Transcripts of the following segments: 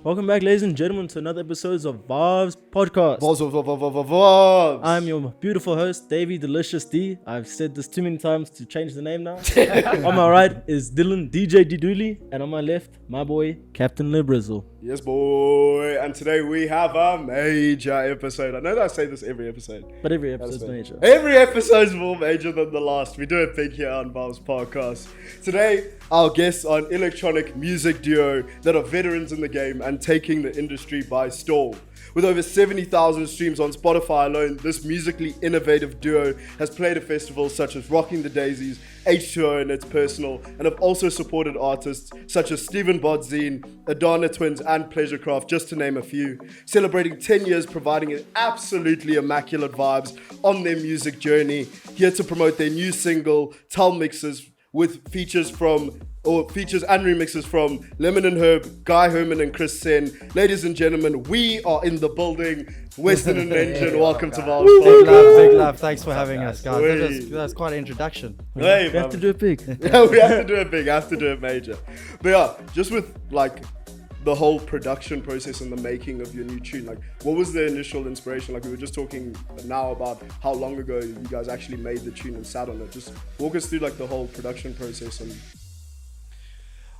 Welcome back, ladies and gentlemen, to another episode of Vaabs podcast. Vaabs. I'm your beautiful host, Davey Delicious D. I've said this too many times to change the name now. On my right is Dylan DJ Diduli, and on my left, my boy, Captain Librizzle. Yes, boy. And today we have a major episode. I know that I say this every episode. But every episode's major. Every episode's more major than the last. We do it big here on Vaabs podcast. Today, our guests are an electronic music duo that are veterans in the game and taking the industry by storm. With over 70,000 streams on Spotify alone, this musically innovative duo has played at festivals such as Rocking the Daisies, H2O and It's Personal, and have also supported artists such as Stephen Bodzine, Adana Twins and Pleasurecraft, just to name a few, celebrating 10 years providing an absolutely immaculate vibes on their music journey, here to promote their new single, Tell Mixes, with features and remixes from Lemon and Herb, Guy Herman and Chris Sen. Ladies and gentlemen, we are in the building. Western and Engine, welcome to Vaabs. Big love. Thanks for having us, guys. That was quite an introduction. Hey, We have to do it big. Yeah, we have to do it big. Have to do it major. But yeah, just with like the whole production process and the making of your new tune, like what was the initial inspiration? Like we were just talking now about how long ago you guys actually made the tune and sat on it. Just walk us through like the whole production process.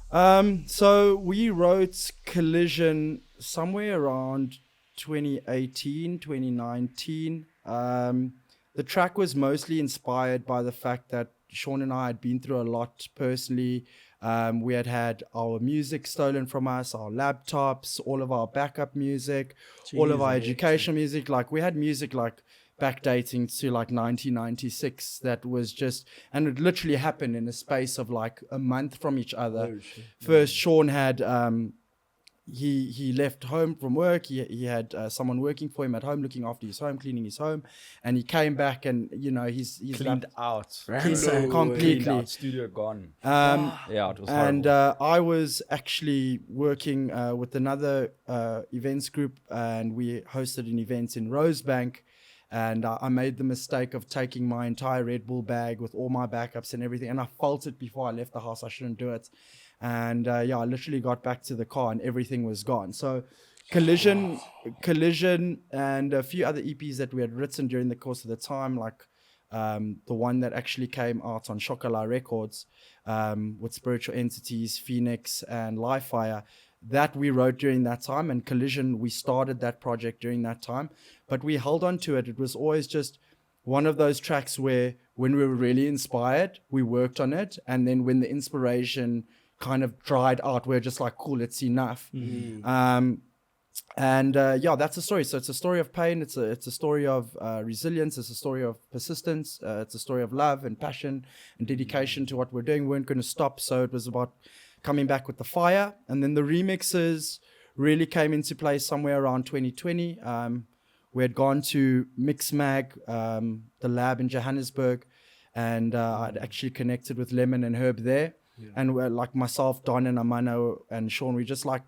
And so we wrote Collision somewhere around 2018, 2019. The track was mostly inspired by the fact that Sean and I had been through a lot personally. We had our music stolen from us, our laptops, all of our backup music, all of our educational music. Like we had music like backdating to like 1996 that was just, and it literally happened in a space of like a month from each other. First, Sean had he left home from work. He had someone working for him at home, looking after his home, cleaning his home, and he came back and he's cleaned out completely. Studio gone. Yeah, it was and horrible. I was actually working with another events group, and we hosted an event in Rosebank. And I made the mistake of taking my entire Red Bull bag with all my backups and everything. And I felt it before I left the house. I shouldn't do it. And I literally got back to the car and everything was gone. So Collision and a few other EPs that we had written during the course of the time, like the one that actually came out on Shockala Records with Spiritual Entities, Phoenix and Livefire, that we wrote during that time. And Collision, we started that project during that time, but we held on to it. It was always just one of those tracks where when we were really inspired, we worked on it. And then when the inspiration kind of dried out, we're just like, cool, it's enough. That's a story. So it's a story of pain. It's a story of resilience. It's a story of persistence. It's a story of love and passion and dedication to what we're doing. We weren't going to stop. So it was about coming back with the fire. And then the remixes really came into play somewhere around 2020. We had gone to Mixmag, the lab in Johannesburg, and I'd actually connected with Lemon and Herb there. Yeah. And we're like myself, Don and Amano and Sean, we just like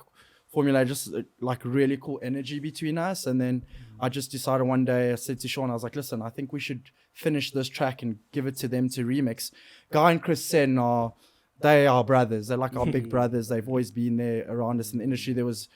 formulated just like really cool energy between us. And then I just decided one day, I said to Sean, I was like, listen, I think we should finish this track and give it to them to remix. Guy and Chris Sen they are brothers. They're like our big brothers. They've always been there around us in the industry. There was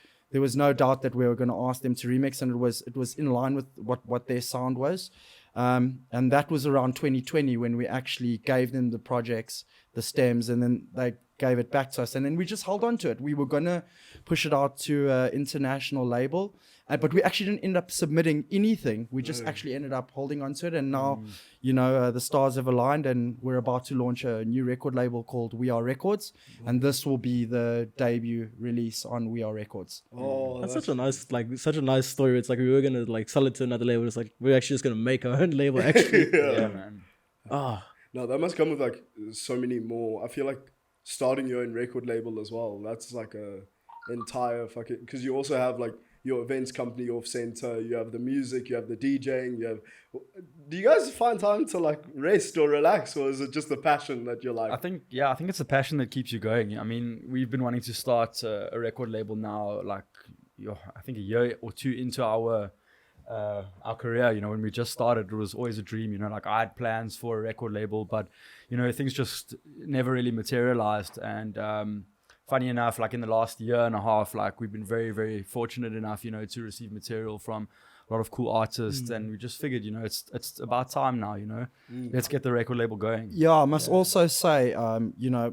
no doubt that we were going to ask them to remix, and it was in line with what their sound was. And that was around 2020 when we actually gave them the projects, the stems, and then they gave it back to us. And then we just held on to it. We were going to push it out to an international label, but we actually didn't end up submitting anything. We just actually ended up holding on to it. And now, the stars have aligned, and we're about to launch a new record label called We Are Records. And this will be the debut release on We Are Records. Oh, that's such a nice story. It's like we were going to like sell it to another label. It's like we're actually just going to make our own label actually. Yeah, man. No, that must come with like so many more. I feel like starting your own record label as well, that's like a entire fucking, because you also have like your events company off center, you have the music, you have the DJing, do you guys find time to like rest or relax, or is it just the passion that you're like? I think it's the passion that keeps you going. I mean, we've been wanting to start a record label now, like I think a year or two into our career. When we just started, it was always a dream. Like I had plans for a record label, but things just never really materialized. And funny enough, like in the last year and a half, like we've been very, very fortunate enough, you know, to receive material from a lot of cool artists, and we just figured, you know, it's about time now, you know, let's get the record label going. Yeah, I must also say, you know,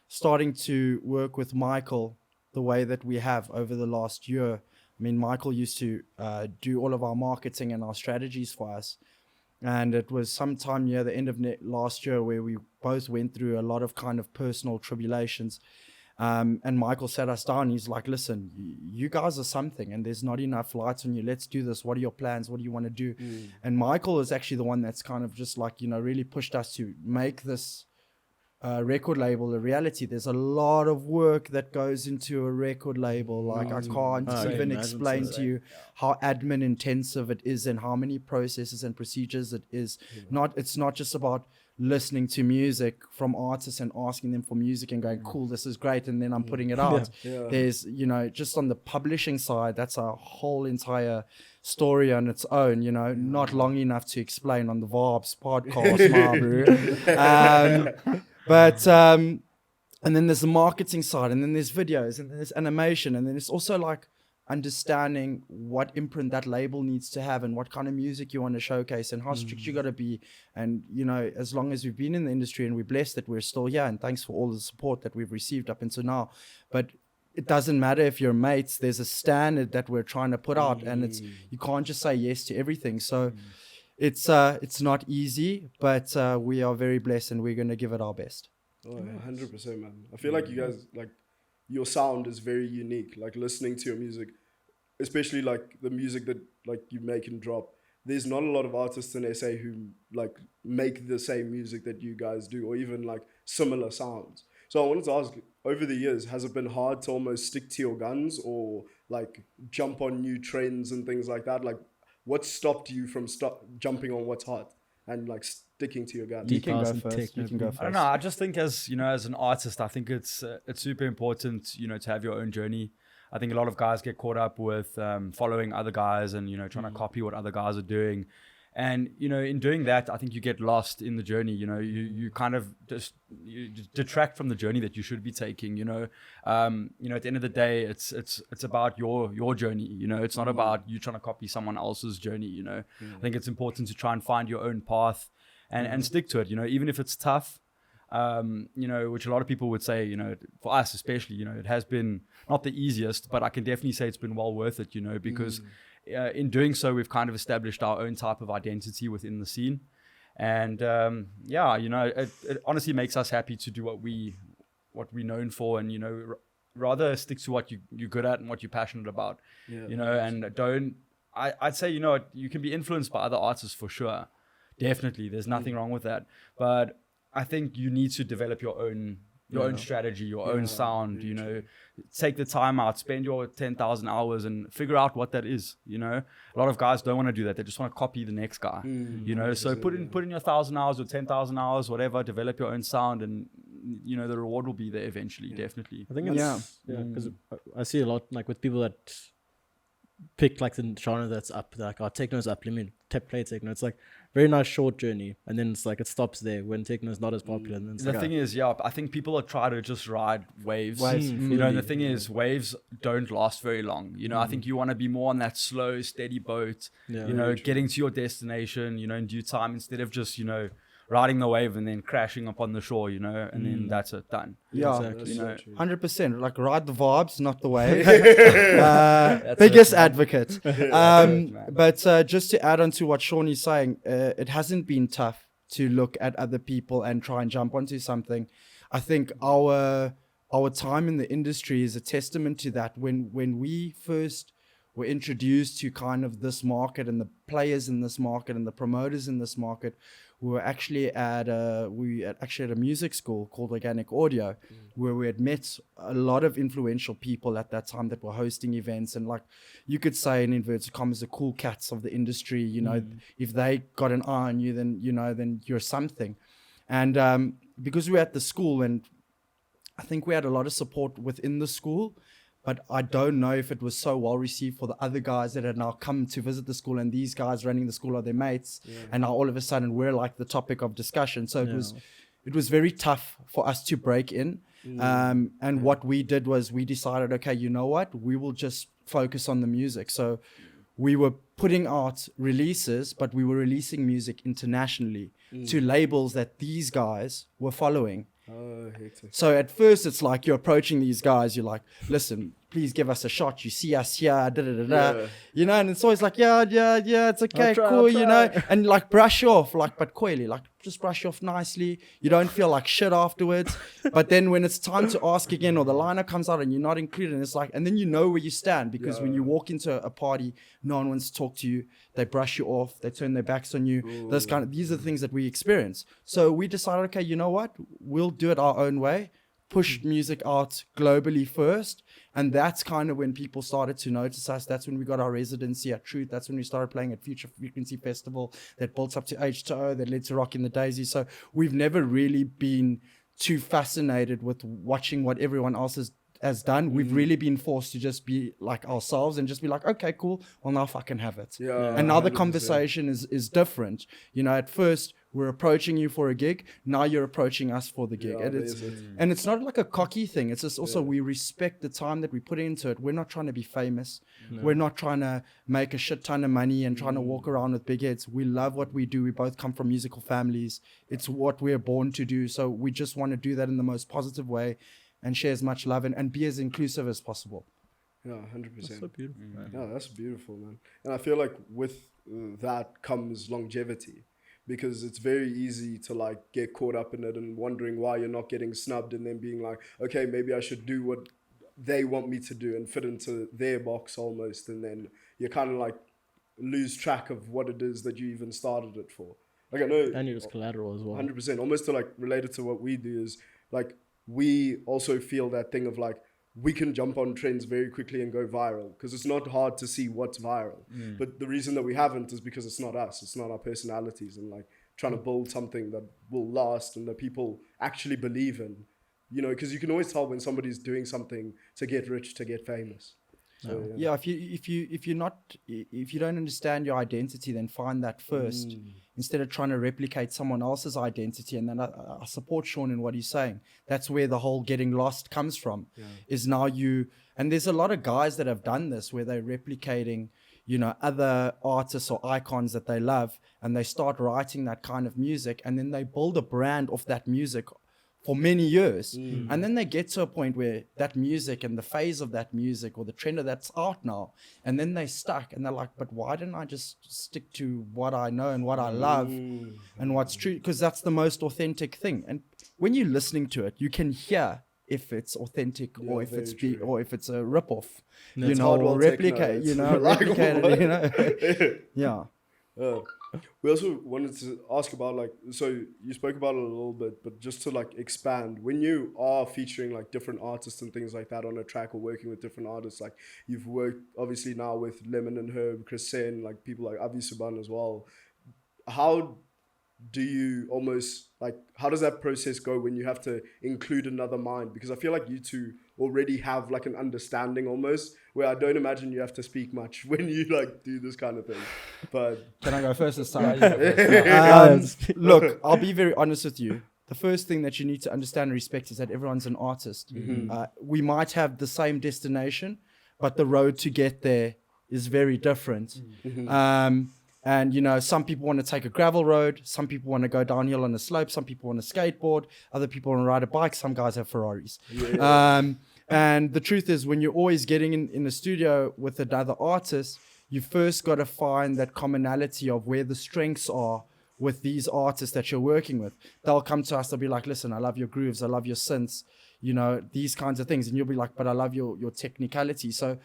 starting to work with Michael the way that we have over the last year. I mean, Michael used to do all of our marketing and our strategies for us. And it was sometime near the end of last year where we both went through a lot of kind of personal tribulations. And Michael sat us down. He's like, listen, you guys are something and there's not enough lights on you. Let's do this. What are your plans? What do you want to do? And Michael is actually the one that's kind of just like, you know, really pushed us to make this record label a reality. There's a lot of work that goes into a record label. Like I can't even explain to you how admin intensive it is and how many processes and procedures it is. It's not just about listening to music from artists and asking them for music and going, cool, this is great, and then I'm putting it out. There's, you know, just on the publishing side, that's a whole entire story on its own, you know, not long enough to explain on the Vaabs podcast, but and then there's the marketing side, and then there's videos, and then there's animation, and then it's also like understanding what imprint that label needs to have and what kind of music you want to showcase and how strict you got to be. And, you know, as long as we've been in the industry and we're blessed that we're still here, and thanks for all the support that we've received up until now. But it doesn't matter if you're mates, there's a standard that we're trying to put out, and it's, you can't just say yes to everything. So it's not easy, but we are very blessed and we're going to give it our best. Oh, 100%, man. I feel like you guys, like, your sound is very unique. Like, listening to your music, especially like the music that like you make and drop, there's not a lot of artists in SA who like make the same music that you guys do, or even like similar sounds. So I wanted to ask, over the years, has it been hard to almost stick to your guns or like jump on new trends and things like that? Like, what stopped you from jumping on what's hot and like sticking to your guns? You can go first. You can go first. I don't know. I just think as, you know, as an artist, I think it's super important, you know, to have your own journey. I think a lot of guys get caught up with following other guys and, you know, trying to copy what other guys are doing. And, you know, in doing that, I think you get lost in the journey. You know, you kind of just detract from the journey that you should be taking, you know. You know, at the end of the day, it's about your journey, you know. It's not about you trying to copy someone else's journey, you know. I think it's important to try and find your own path and stick to it, you know, even if it's tough. You know, which a lot of people would say, you know, for us especially, you know, it has been not the easiest, but I can definitely say it's been well worth it, you know, because in doing so, we've kind of established our own type of identity within the scene. And yeah, you know, it honestly makes us happy to do what we're known for, and, you know, rather stick to what you're good at and what you're passionate about, you know, and I'd say, you know, you can be influenced by other artists for sure. Definitely. There's nothing wrong with that. But I think you need to develop your own strategy, your own sound, you know, take the time out, spend your 10,000 hours and figure out what that is, you know. A lot of guys don't want to do that. They just want to copy the next guy, you know. So put in your 1,000 hours or 10,000 hours, whatever, develop your own sound, and, you know, the reward will be there eventually, definitely. I think it's, because I see a lot, like, with people that pick, like, the genre that's up, like, techno's up, let me play techno. It's like very nice short journey, and then it's like it stops there when techno is not as popular. And then it's the thing is, I think people are trying to just ride waves. You know, and the thing is, waves don't last very long. You know, I think you want to be more on that slow, steady boat. You know, getting to your destination, you know, in due time, instead of just, you know, riding the wave and then crashing upon the shore, you know, and then that's it, done. Yeah, exactly. You know, 100%. Like, ride the vibes, not the wave. Biggest advocate. But just to add on to what Sean is saying, it hasn't been tough to look at other people and try and jump onto something. I think our time in the industry is a testament to that. When we first were introduced to kind of this market and the players in this market and the promoters in this market, we were actually at a music school called Organic Audio, where we had met a lot of influential people at that time that were hosting events, and, like, you could say in inverted commas, the cool cats of the industry. You know, if they got an eye on you, then, you know, then you're something. And because we were at the school, and I think we had a lot of support within the school, but I don't know if it was so well received for the other guys that had now come to visit the school, and these guys running the school are their mates, and now all of a sudden we're like the topic of discussion. So it was very tough for us to break in. And what we did was we decided, okay, you know what? We will just focus on the music. So we were putting out releases, but we were releasing music internationally to labels that these guys were following. Oh, hectic. So at first it's like you're approaching these guys, you're like, listen, please give us a shot. You see us here, Yeah. you know, and it's always like, yeah, it's okay, I'll try, cool, I'll you know, try. and like brush off, like, but coyly, like just brush off nicely. You don't feel like shit afterwards. But then when it's time to ask again, or the liner comes out and you're not included, and it's like, and then you know where you stand, because when you walk into a party, no one wants to talk to you. They brush you off. They turn their backs on you. These are the things that we experience. So we decided, okay, you know what? We'll do it our own way. Push music out globally first. And that's kind of when people started to notice us. That's when we got our residency at Truth. That's when we started playing at Future Frequency Festival that built up to H2O, that led to Rock in the Daisy. So we've never really been too fascinated with watching what everyone else has done. We've really been forced to just be like ourselves and just be like, okay, cool, well now fucking have it. Yeah, And now the 100%. conversation is different. You know, at first we're approaching you for a gig, now you're approaching us for the gig. Yeah, And and it's not like a cocky thing, it's just also we respect the time that we put into it. We're not trying to be famous. We're not trying to make a shit ton of money and trying to walk around with big heads. We love what we do. We both come from musical families. It's what we're born to do. So we just want to do that in the most positive way and share as much love and be as inclusive as possible. Yeah, 100%. So beautiful, man. Yeah, that's beautiful, man. And I feel like with that comes longevity, because it's very easy to like get caught up in it and wondering why you're not getting snubbed, and then being like, okay, maybe I should do what they want me to do and fit into their box almost. And then you kind of like lose track of what it is that you even started it for. Like I know, And you're just collateral as well. 100%, almost to like related to what we do is like, we also feel that thing of like, we can jump on trends very quickly and go viral, because it's not hard to see what's viral. But the reason that we haven't is because it's not us, it's not our personalities, and like trying to build something that will last and that people actually believe in, you know, because you can always tell when somebody's doing something to get rich, to get famous. So, Yeah, if you don't understand your identity, then find that first instead of trying to replicate someone else's identity. And then I support Sean in what he's saying. That's where the whole getting lost comes from. Is now and there's a lot of guys that have done this where they're replicating, you know, other artists or icons that they love, and they start writing that kind of music, and then they build a brand off that music for many years. And then they get to a point where that music and the phase of that music or the trend of that's out now, and then they stuck and they're like, but why didn't I just stick to what I know and what I love and what's true? Because that's the most authentic thing. And when you're listening to it, you can hear if it's authentic or if it's or if it's a ripoff, you know, or replicate, you know, replicate it, you know. Yeah. We also wanted to ask about like, so you spoke about it a little bit, but just to like expand, when you are featuring like different artists and things like that on a track, or working with different artists, like you've worked obviously now with Lemon and Herb, Chris Sen, like people like Avi Suban as well. How do you almost like, how does that process go when you have to include another mind? Because I feel like you two already have like an understanding almost, where I don't imagine you have to speak much when you like do this kind of thing. But Can I go first this time? Yeah, Look, I'll be very honest with you. The first thing that you need to understand and respect is that everyone's an artist. We might have the same destination, but the road to get there is very different. And, you know, some people want to take a gravel road. Some people want to go downhill on a slope. Some people want to skateboard. Other people want to ride a bike. Some guys have Ferraris. And the truth is, when you're always getting in the studio with another artist, you first got to find that commonality of where the strengths are with these artists that you're working with. They'll come to us, they'll be like, listen, I love your grooves, I love your synths, you know, these kinds of things. And you'll be like, but I love your technicality. So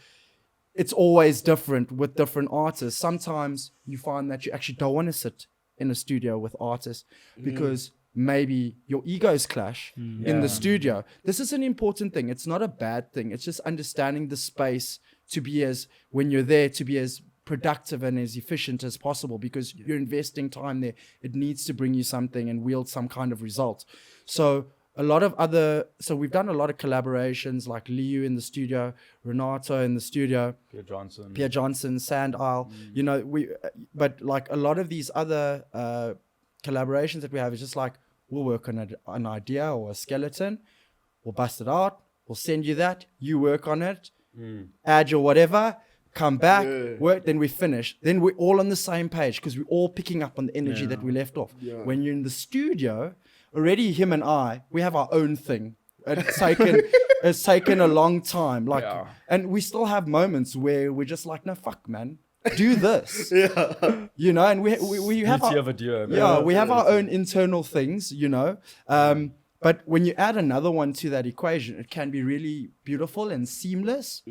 it's always different with different artists. Sometimes you find that you actually don't want to sit in a studio with artists because maybe your egos clash in the studio. This is an important thing. It's not a bad thing. It's just understanding the space to be when you're there, to be as productive and as efficient as possible, because you're investing time there. It needs to bring you something and wield some kind of result. So we've done a lot of collaborations, like Liu in the studio, Renato in the studio, Pierre Johnson, Sand Isle, you know, but like a lot of these other collaborations that we have is just like, we'll work on an idea or a skeleton. we'll bust it out, we'll send you that, you work on it, add your whatever, come back, work, then we finish. Then we're all on the same page because we're all picking up on the energy that we left off. Yeah. When you're in the studio, already him and I, we have our own thing. It's taken a long time. And we still have moments where we're just like, no, fuck, man. Do this. You know, and we have Beauty of a duo, man. yeah, we have our own internal things, you know. But when you add another one to that equation, it can be really beautiful and seamless.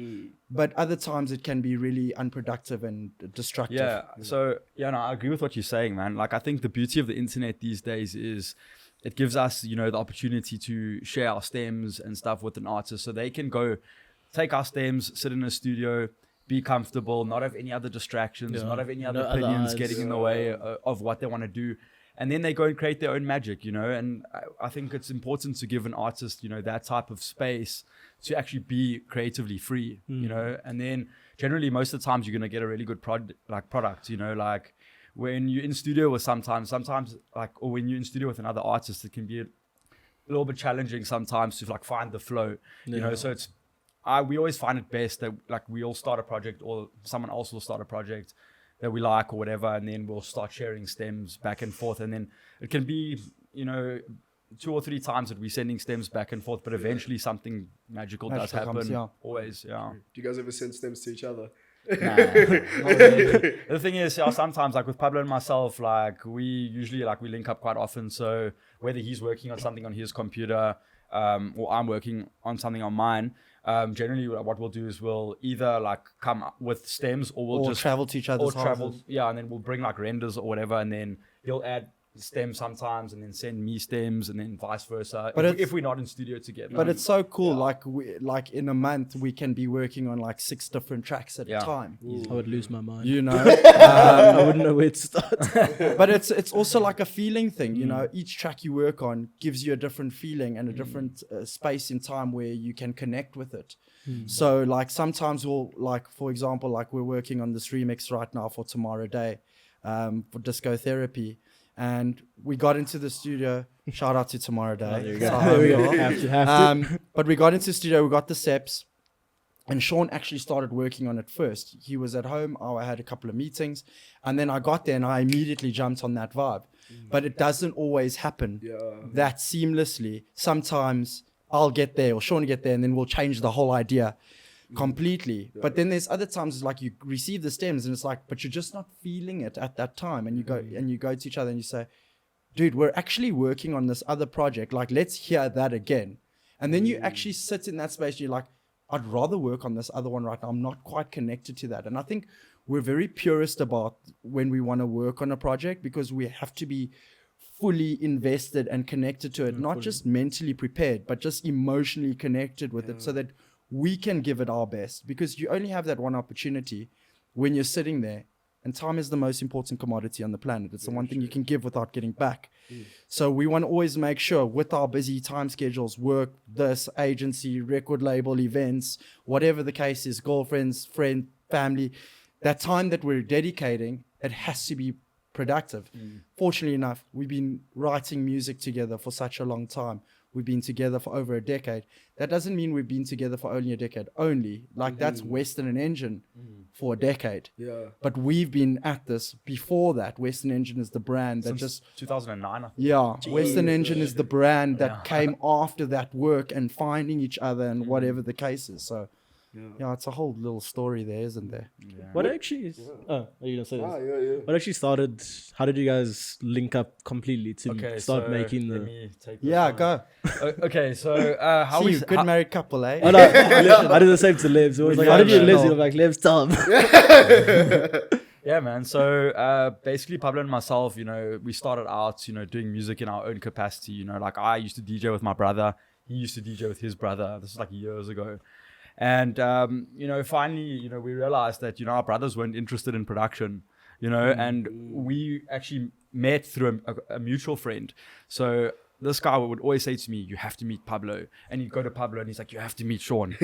But other times it can be really unproductive and destructive. Yeah. So, yeah, no, I agree with what you're saying, man. Like, I think the beauty of the internet these days is it gives us, you know, the opportunity to share our stems and stuff with an artist. So they can go take our stems, sit in a studio, be comfortable, not have any other distractions, not have any other opinions getting in the way of what they want to do. And then they go and create their own magic, you know. And I think it's important to give an artist, you know, that type of space to actually be creatively free, you know. And then generally most of the times you're going to get a really good product, you know, like when you're in studio with sometimes like, or when you're in studio with another artist, it can be a little bit challenging sometimes to like find the flow, you know. So it's, we always find it best that like we all start a project or someone else will start a project that we like or whatever, and then we'll start sharing stems back and forth, and then it can be, you know, 2 or 3 times that we're sending stems back and forth, but eventually something magical does happen. Comes, always. Do you guys ever send stems to each other? Nah, the thing is, sometimes like with Pablo and myself, like we usually like we link up quite often, so whether he's working on something on his computer or I'm working on something on mine, generally what we'll do is we'll either like come up with stems or we'll just travel to each other's houses. And then we'll bring like renders or whatever, and then he'll add stems sometimes and then send me stems and then vice versa, but if we're not in studio together. But it's so cool, like in a month we can be working on like 6 different tracks at a time. I would lose my mind, you know. I wouldn't know where to start. But it's also like a feeling thing, you know. Each track you work on gives you a different feeling and a different space in time where you can connect with it. So like sometimes we'll, like for example, like we're working on this remix right now for Tomorrow Day, for Disco Therapy. And we got into the studio. Shout out to Tomorrow Day. There we go. There we go. Have to. But we got into the studio. We got the steps, and Sean actually started working on it first. He was at home. I had a couple of meetings, and then I got there and I immediately jumped on that vibe. But it doesn't always happen that seamlessly. Sometimes I'll get there or Sean will get there, and then we'll change the whole idea completely. But then there's other times like you receive the stems and it's like, but you're just not feeling it at that time, and you go to each other and you say, dude, we're actually working on this other project, like let's hear that again. And then you actually sit in that space, you're like, I'd rather work on this other one right now, I'm not quite connected to that. And I think we're very purist about when we want to work on a project, because we have to be fully invested and connected to it, not just mentally prepared, but just emotionally connected with it, so that we can give it our best, because you only have that one opportunity when you're sitting there, and time is the most important commodity on the planet. It's the one thing you can give without getting back. So we want to always make sure with our busy time schedules, work, this agency, record label, events, whatever the case is, girlfriends, friend, family, that time that we're dedicating, it has to be productive. Fortunately enough, we've been writing music together for such a long time. We've been together for over a decade. That doesn't mean we've been together for only a decade. That's Western and Engine for a decade. But we've been at this before that. Western Engine is the brand that Since 2009. Western Engine is the brand that came after that work and finding each other and whatever the case is. So it's a whole little story there, isn't there? What actually is, are you gonna say this? What actually started, how did you guys link up completely to start making the... Go. Okay, so how See, we... good married couple, eh? Oh, no, I did the same to Lebs. It was like, how did you Lebs? You're like, Lebs, Tom. Yeah, man. So basically, Pablo and myself, you know, we started out, you know, doing music in our own capacity. You know, like I used to DJ with my brother. He used to DJ with his brother. This is like years ago. And, you know, finally, you know, we realized that, you know, our brothers weren't interested in production, you know, and we actually met through a mutual friend. So this guy would always say to me, you have to meet Pablo. And he'd go to Pablo and he's like, you have to meet Sean.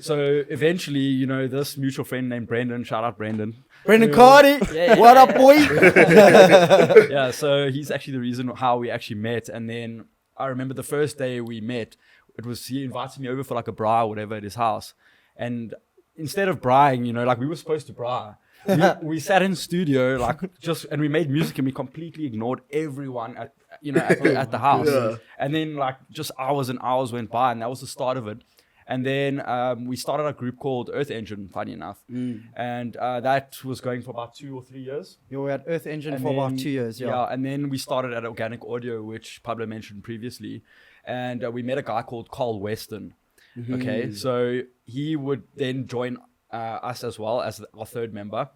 So eventually, you know, this mutual friend named Brendan, shout out Brendan. Brendan Cardi, what up, boy? Yeah, so he's actually the reason how we actually met. And then I remember the first day we met, he invited me over for like a braai or whatever at his house, and instead of braaiing, you know, like we were supposed to braai. We sat in studio and we made music, and we completely ignored everyone at the house. Yeah. And then like just hours and hours went by, and that was the start of it. And then we started a group called Earth Engine, funny enough, and that was going for about 2 or 3 years. Yeah, we had Earth Engine And for about then- 2 years. Yeah, and then we started at Organic Audio, which Pablo mentioned previously, and we met a guy called Carl Weston. Okay, so he would then join us as well as our third member,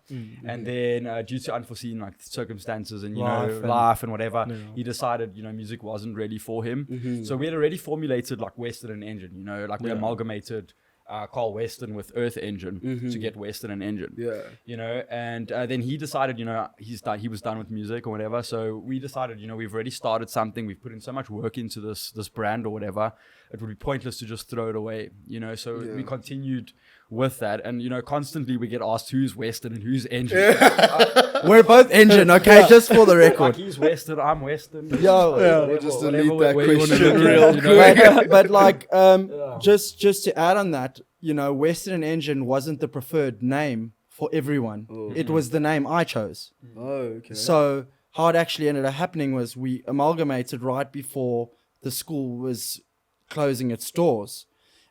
and then due to unforeseen like circumstances and life and whatever, he decided music wasn't really for him. So we had already formulated like Western and Engine, like we amalgamated Carl Weston with Earth Engine to get Western and Engine. And then he decided he was done with music or whatever, so we decided we've already started something, we've put in so much work into this brand or whatever, it would be pointless to just throw it away, so we continued with that, and constantly we get asked who's Western and who's Engine. We're both Engine, okay, just for the Like record. he's Western, I'm Western. We'll just delete that where you wanna question look at it, real But like, just to add on that, Western and Engine wasn't the preferred name for everyone. It was the name I chose. Oh, okay. So how it actually ended up happening was we amalgamated right before the school was closing its doors.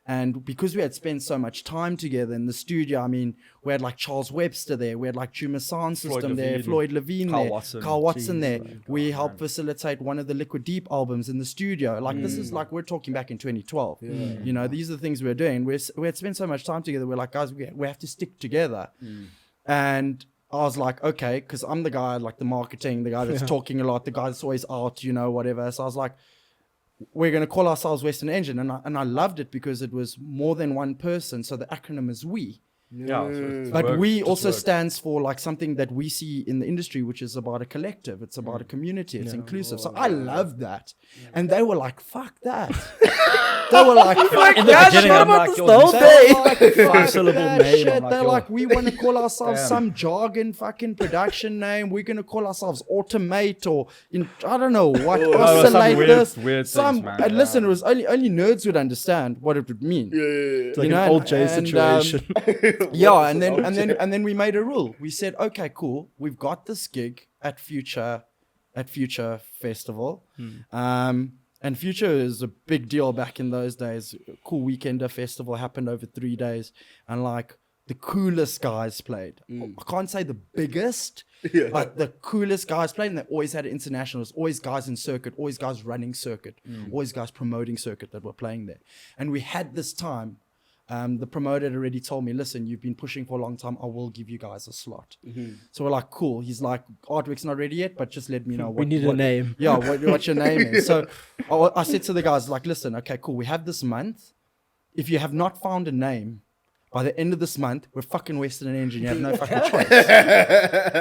And because we had spent so much time together in the studio, I mean, we had like Charles Webster there, we had like Tuma Sound System there, Floyd Levine Carl there, Watson. Carl Watson there. Jeez, We God, helped facilitate one of the Liquid Deep albums in the studio. Like this is like, we're talking back in 2012. These are the things we were doing. We had spent so much time together. We're like, guys, we have to stick together. And I was like, okay, because I'm the guy, like the marketing, the guy that's talking a lot, the guy that's always out, whatever. So I was like, we're going to call ourselves Western Engine. And I loved it because it was more than one person. So the acronym is we. But we also stands for like something that we see in the industry, which is about a collective. It's about a community. It's inclusive. So I loved that. And they were like, fuck that. They were like, fuck in the that. beginning, I'm like, They yo, were like, fuck 5-syllable that name. shit. I'm like, They're yo. like, we want to call ourselves some jargon fucking production name. We're going to call ourselves Automate or I don't know what. Oscillate this. weird things, man. And listen, it was only nerds would understand what it would mean. It's like You an know, old J and, situation. Yeah, and then we made a rule. We said, okay, cool. We've got this gig at Future Festival. And Future is a big deal back in those days. Cool Weekender festival happened over 3 days, and like the coolest guys played. I can't say the biggest, but the coolest guys played, and they always had internationals, always guys in circuit, always guys running circuit, always guys promoting circuit that were playing there. And we had this time. The promoter had already told me, listen, you've been pushing for a long time. I will give you guys a slot. So we're like, cool. He's like, artwork's not ready yet, but just let me know. We need a name. Yeah, what your name is. So I said to the guys, like, listen, okay, cool. We have this month. If you have not found a name, by the end of this month, we're fucking Western and Engine. You have no fucking choice.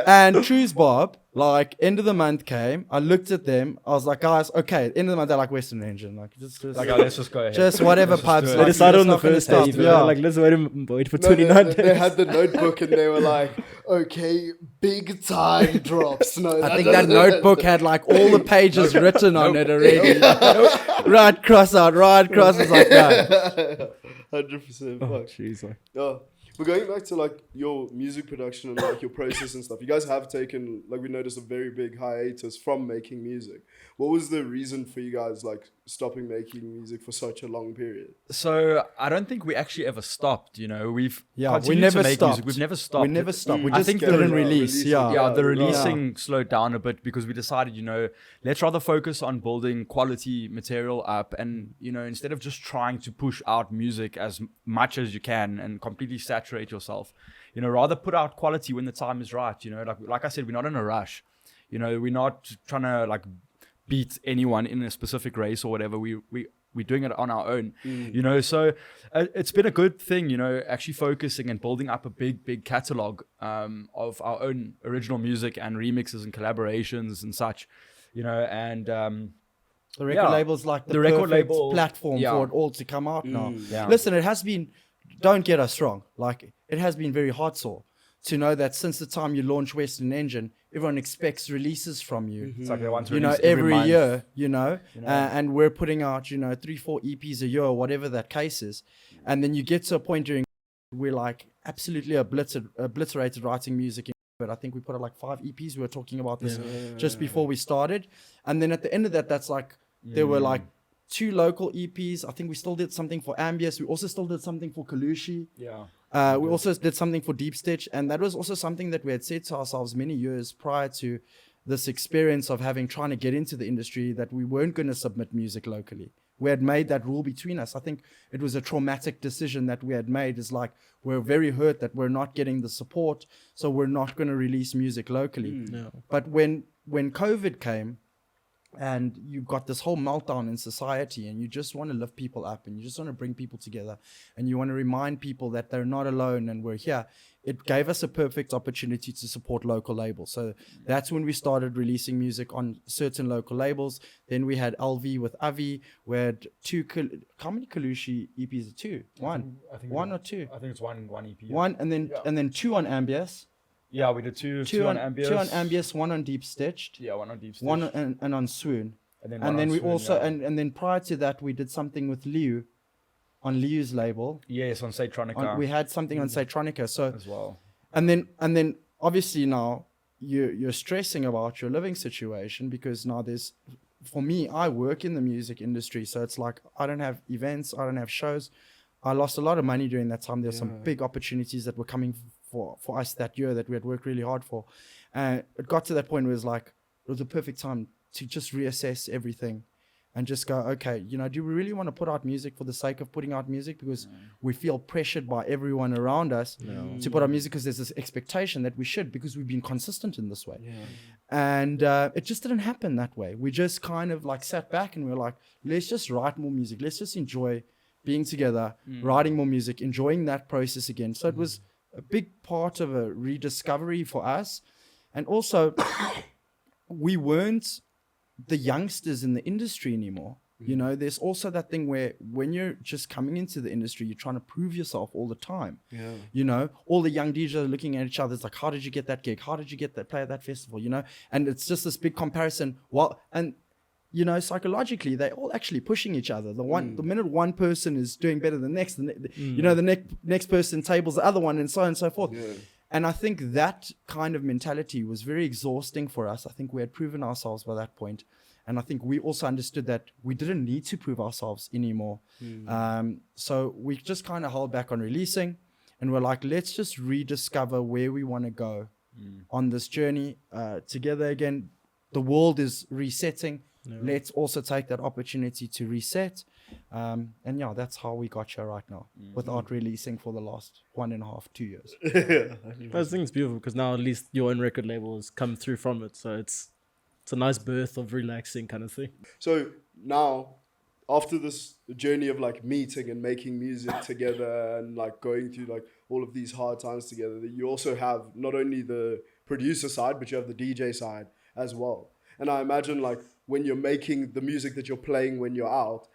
And true's Bob, like, end of the month came. I looked at them. I was like, guys, okay, end of the month, they're like Western and Engine. Like, just Like, let's just go ahead. just whatever Let's just pubs. do it. They like, decided it's on the not gonna first stop. day. Yeah. Like, let's wait for No, 29 they days. had the notebook and they were like, okay, big time drops. No, I think that notebook had like all the pages written on it already. Right cross out, right cross. It's like, no. 100%. Oh, Fuck. jeez. Like, Yeah. But going back to like your music production and like your process and stuff, you guys have taken, like we noticed, a very big hiatus from making music. What was the reason for you guys like stopping making music for such a long period? So I don't think we actually ever stopped. We've We continued never to make stopped. music. We've never stopped. We never stopped. We I just think didn't the release. releasing- Yeah. Yeah, the Yeah. releasing slowed down a bit because we decided, let's rather focus on building quality material up, and instead of just trying to push out music as much as you can and completely saturate yourself, rather put out quality when the time is right. Like I said, we're not in a rush. We're not trying to like beat anyone in a specific race or whatever. We're doing it on our own, so it's been a good thing, actually focusing and building up a big catalog of our own original music and remixes and collaborations and such, and The record label's like the record perfect label, platform yeah. for it all to come out now. yeah. Listen, it has been, don't get us wrong, like it has been very hard sore to know that since the time you launch Western Engine, everyone expects releases from you. It's like they want to You know, release every month. year, you know, You know? and we're putting out, you know, 3-4 EPs a year or whatever that case is. And then you get to a point during we're like absolutely obliterated writing music. But I think we put out like 5 EPs. We were talking about this just before we started. And then at the end of that, that's like, there were like 2 local EPs. I think we still did something for Ambius. We also still did something for Kalushi. Yeah. We also did something for Deep Stitch. And that was also something that we had said to ourselves many years prior to this experience of trying to get into the industry, that we weren't going to submit music locally. We had made that rule between us. I think it was a traumatic decision that we had made. It's like, we're very hurt that we're not getting the support, so we're not going to release music locally. But when COVID came, and you've got this whole meltdown in society, and you just want to lift people up, and you just want to bring people together, and you want to remind people that they're not alone and we're here, it gave us a perfect opportunity to support local labels. So that's when we started releasing music on certain local labels. Then we had LV with Avi. We had 2, how many Kalushi EPs? 2? 1? I think 1 or 2? I think it's one EP. 1, and then 2 on Ambius. Yeah, we did two on Ambius. 2 on Ambius, 1 on Deep Stitched. Yeah, 1 on Deep Stitch. 1 and on Swoon. And And then we Swoon, also, yeah. and then prior to that, we did something with Liu on Liu's label. Yes, on Satronica We had something on Satronica. So, as well. and then obviously now you're stressing about your living situation, because now for me, I work in the music industry. So it's like, I don't have events, I don't have shows. I lost a lot of money during that time. There's some big opportunities that were coming for us that year that we had worked really hard for. And it got to that point where it was the perfect time to just reassess everything and just go, okay, you know, do we really want to put out music for the sake of putting out music? Because we feel pressured by everyone around us to put out music, because there's this expectation that we should, because we've been consistent in this way. And it just didn't happen that way. We just kind of like sat back and we were like, let's just write more music. Let's just enjoy being together, writing more music, enjoying that process again. So it was a big part of a rediscovery for us. And also, we weren't the youngsters in the industry anymore. You know, there's also that thing where when you're just coming into the industry, you're trying to prove yourself all the time. You know, all the young DJs are looking at each other. It's like, how did you get that gig? How did you get that play at that festival? You know, and it's just this big comparison. And you know, psychologically, they're all actually pushing each other. The minute one person is doing better than the next, you know, the next person tables the other one, and so on and so forth. And I think that kind of mentality was very exhausting for us. I think we had proven ourselves by that point. And I think we also understood that we didn't need to prove ourselves anymore. So we just kind of held back on releasing, and we're like, let's just rediscover where we want to go on this journey together again. The world is resetting. Let's also take that opportunity to reset. And yeah, that's how we got here right now, without releasing for the last 1.5, 2 years. I think it's beautiful, because now at least your own record label has come through from it. So it's a nice birth of relaxing kind of thing. So now, after this journey of like meeting and making music together and like going through like all of these hard times together, you also have not only the producer side, but you have the DJ side as well. And I imagine like when you're making the music that you're playing when you're out,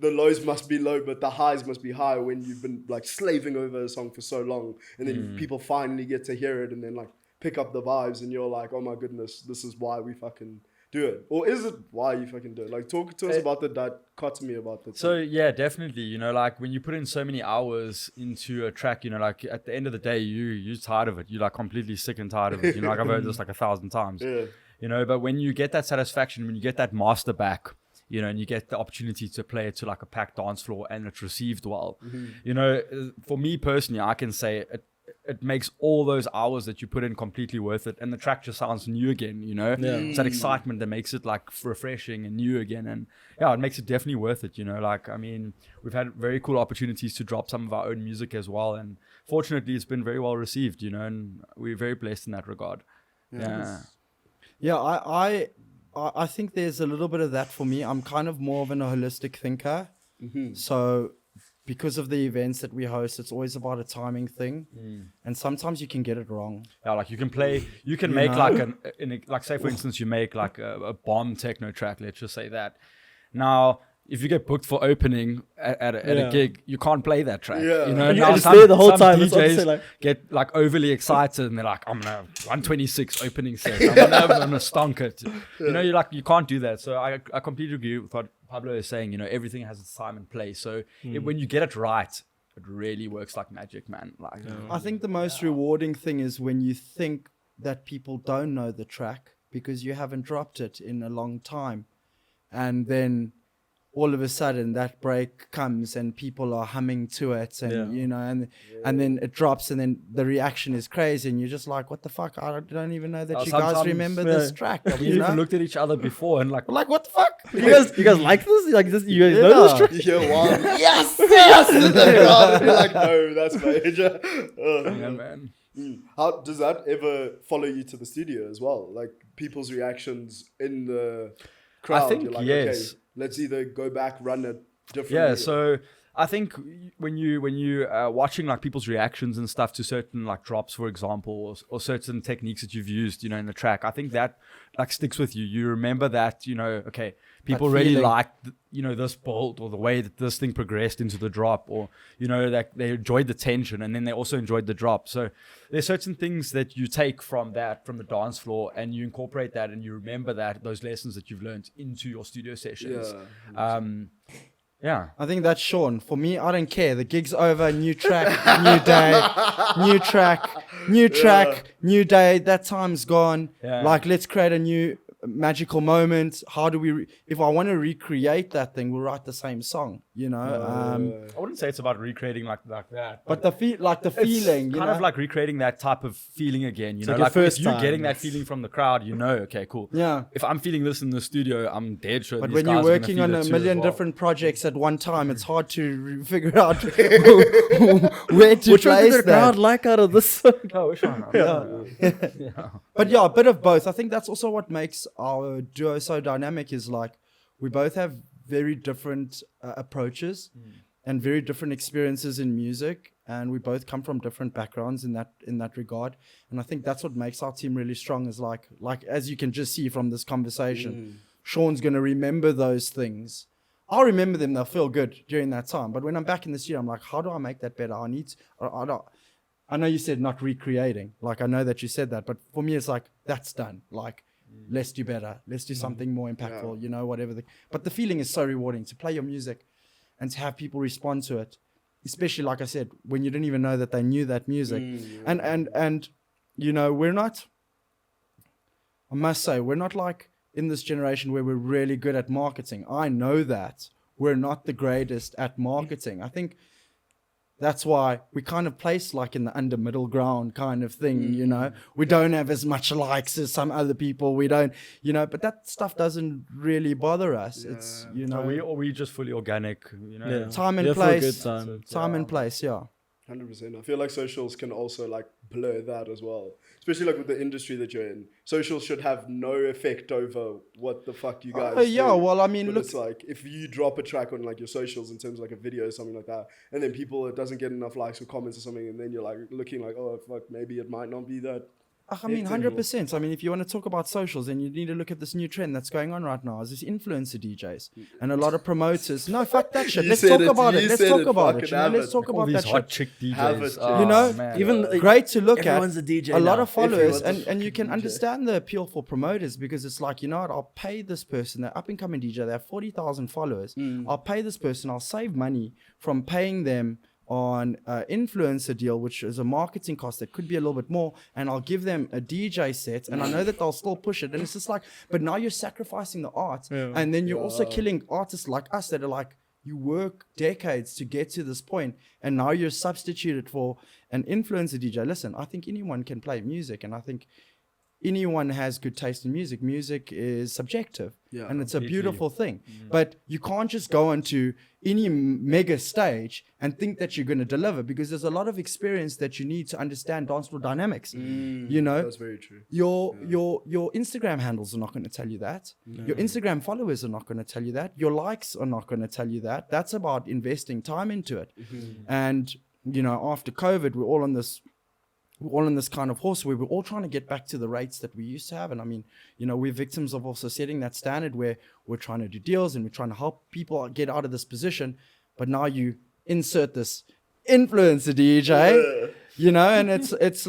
the lows must be low, but the highs must be high when you've been like slaving over a song for so long, and then people finally get to hear it and then like pick up the vibes, and you're like, oh my goodness, this is why we fucking do it. Or is it why you fucking do it? Like, talk to us about the dichotomy about that. So yeah, definitely. You know, like when you put in so many hours into a track, you know, like at the end of the day, you're tired of it. You're like completely sick and tired of it. You know, like I've heard this like 1,000 times. You know, but when you get that satisfaction, when you get that master back, you know, and you get the opportunity to play it to like a packed dance floor and it's received well, you know, for me personally, I can say it makes all those hours that you put in completely worth it, and the track just sounds new again, you know. It's that excitement that makes it like refreshing and new again, and yeah, it makes it definitely worth it, you know. Like, I mean, we've had very cool opportunities to drop some of our own music as well, and fortunately it's been very well received, you know, and we're very blessed in that regard. I think there's a little bit of that for me. I'm kind of more of an holistic thinker. So because of the events that we host, it's always about a timing thing. And sometimes you can get it wrong. Yeah, like you can make like say for instance, you make like a bomb techno track, let's just say that. Now, if you get booked for opening at a gig, you can't play that track. Yeah. You know, And now it's there the whole some time. It's DJs obviously like, get like overly excited and they're like, I'm gonna have 126 opening set. I'm gonna stonk it. You know, you can't do that. So I completely agree with what Pablo is saying. You know, everything has its time and place. So when you get it right, it really works like magic, man. Like, I think the most rewarding thing is when you think that people don't know the track because you haven't dropped it in a long time, and then all of a sudden that break comes and people are humming to it, and you know, and then it drops, and then the reaction is crazy, and you're just like, what the fuck? I don't even know that you guys sometimes- remember this track. we You even know? looked at each other before and like, Like, what the fuck? you guys like this? Like this? You guys know this track? You hear one, yes, and then you're like, no, that's major. yeah, man. How does that ever follow you to the studio as well? Like people's reactions in the crowd? think you're like, yes. okay, let's either go back, run it differently. Yeah, so I think when you watching like people's reactions and stuff to certain like drops, for example, or certain techniques that you've used, you know, in the track, I think that like sticks with you. You remember that, you know, okay, people really feeling. liked, you know, this bolt or the way that this thing progressed into the drop, or, you know, that they enjoyed the tension and then they also enjoyed the drop. So there's certain things that you take from that, from the dance floor, and you incorporate that and you remember that, those lessons that you've learned into your studio sessions. Yeah. I think that's Sean. For me, I don't care. The gig's over. New track, new day, new track, new track, new day. That time's gone. Yeah. Like, let's create a new magical moment. How do we? If I want to recreate that thing, we'll write the same song. You know. I wouldn't say it's about recreating like that. But the it's feeling, you kind know? of like recreating that type of feeling again. You know, like your like first if you're time. getting that feeling from the crowd, you know, okay, cool. Yeah. If I'm feeling this in the studio, I'm dead sure. But these when guys you're are gonna working feel on it a too million as well. different projects at one time, it's hard to figure out where to Which one place did the crowd that. like out of this song? Oh, which one? But yeah, a bit of both. I think that's also what makes our duo so dynamic, is like we both have very different approaches and very different experiences in music, and we both come from different backgrounds in that regard. And I think that's what makes our team really strong, is like as you can just see from this conversation, Sean's going to remember those things. I'll remember them, they'll feel good during that time. But when I'm back in the studio, I'm like, how do I make that better? I know you said not recreating. Like, I know that you said that, but for me, it's like, that's done. Like, let's do better. Let's do something more impactful, you know, whatever. But the feeling is so rewarding to play your music and to have people respond to it. Especially, like I said, when you didn't even know that they knew that music. And you know, I must say, we're not like in this generation where we're really good at marketing. I know that. We're not the greatest at marketing. I think that's why we kind of place like in the under middle ground kind of thing, you know. We don't have as much likes as some other people. We don't, you know, but that stuff doesn't really bother us. It's, you know, we just fully organic, you know. Yeah. time and Yeah, for a place. good time. Time and place, yeah. 100%. I feel like socials can also like blur that as well, especially like with the industry that you're in. Socials should have no effect over what the fuck you guys Yeah, do. well, I mean, But look, it's like if you drop a track on like your socials in terms of like a video or something like that, and then it doesn't get enough likes or comments or something, and then you're like looking like, oh fuck, maybe it might not be that. I mean, 100%. I mean, if you want to talk about socials, then you need to look at this new trend that's going on right now. Is this influencer DJs and a lot of promoters? No, fuck that shit. You Let's said talk it, about you it. Let's said talk it, about fucking it. You know, have let's it. talk All about these that hot shit. chick Have DJs. it, Oh, You know, man. Even Great to look at. everyone's a DJ A lot now. of followers, Everyone's a and you can DJ. understand the appeal for promoters, because it's like, you know what, I'll pay this person, they're up and coming DJ, they have 40,000 followers. I'll pay this person, I'll save money from paying them on an influencer deal, which is a marketing cost that could be a little bit more, and I'll give them a DJ set, and I know that they'll still push it. And it's just like, but now you're sacrificing the art, and then you're also killing artists like us that are like, you work decades to get to this point, and now you're substituted for an influencer DJ. Listen, I think anyone can play music, and I think anyone has good taste in music. Music is subjective, and it's a beautiful thing. But you can't just go onto any mega stage and think that you're going to deliver, because there's a lot of experience that you need to understand dance floor dynamics. You know, That's very true. your Instagram handles are not going to tell you that. Your Instagram followers are not going to tell you that. Your likes are not going to tell you that. That's about investing time into it. And you know, after COVID, we're all on this we're all in this kind of horse where we're all trying to get back to the rates that we used to have. And I mean, we're victims of also setting that standard where we're trying to do deals and we're trying to help people get out of this position. But now you insert this influencer DJ, and it's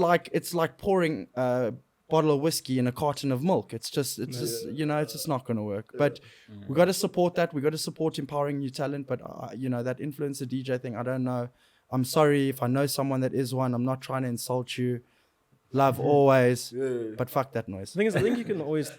like pouring a bottle of whiskey in a carton of milk. It's just it's just not going to work. But we got to support that. We got to support empowering new talent. But that influencer DJ thing, I don't know. I'm sorry if I know someone that is one. I'm not trying to insult you. Love always, but fuck that noise. The thing is, I think you can always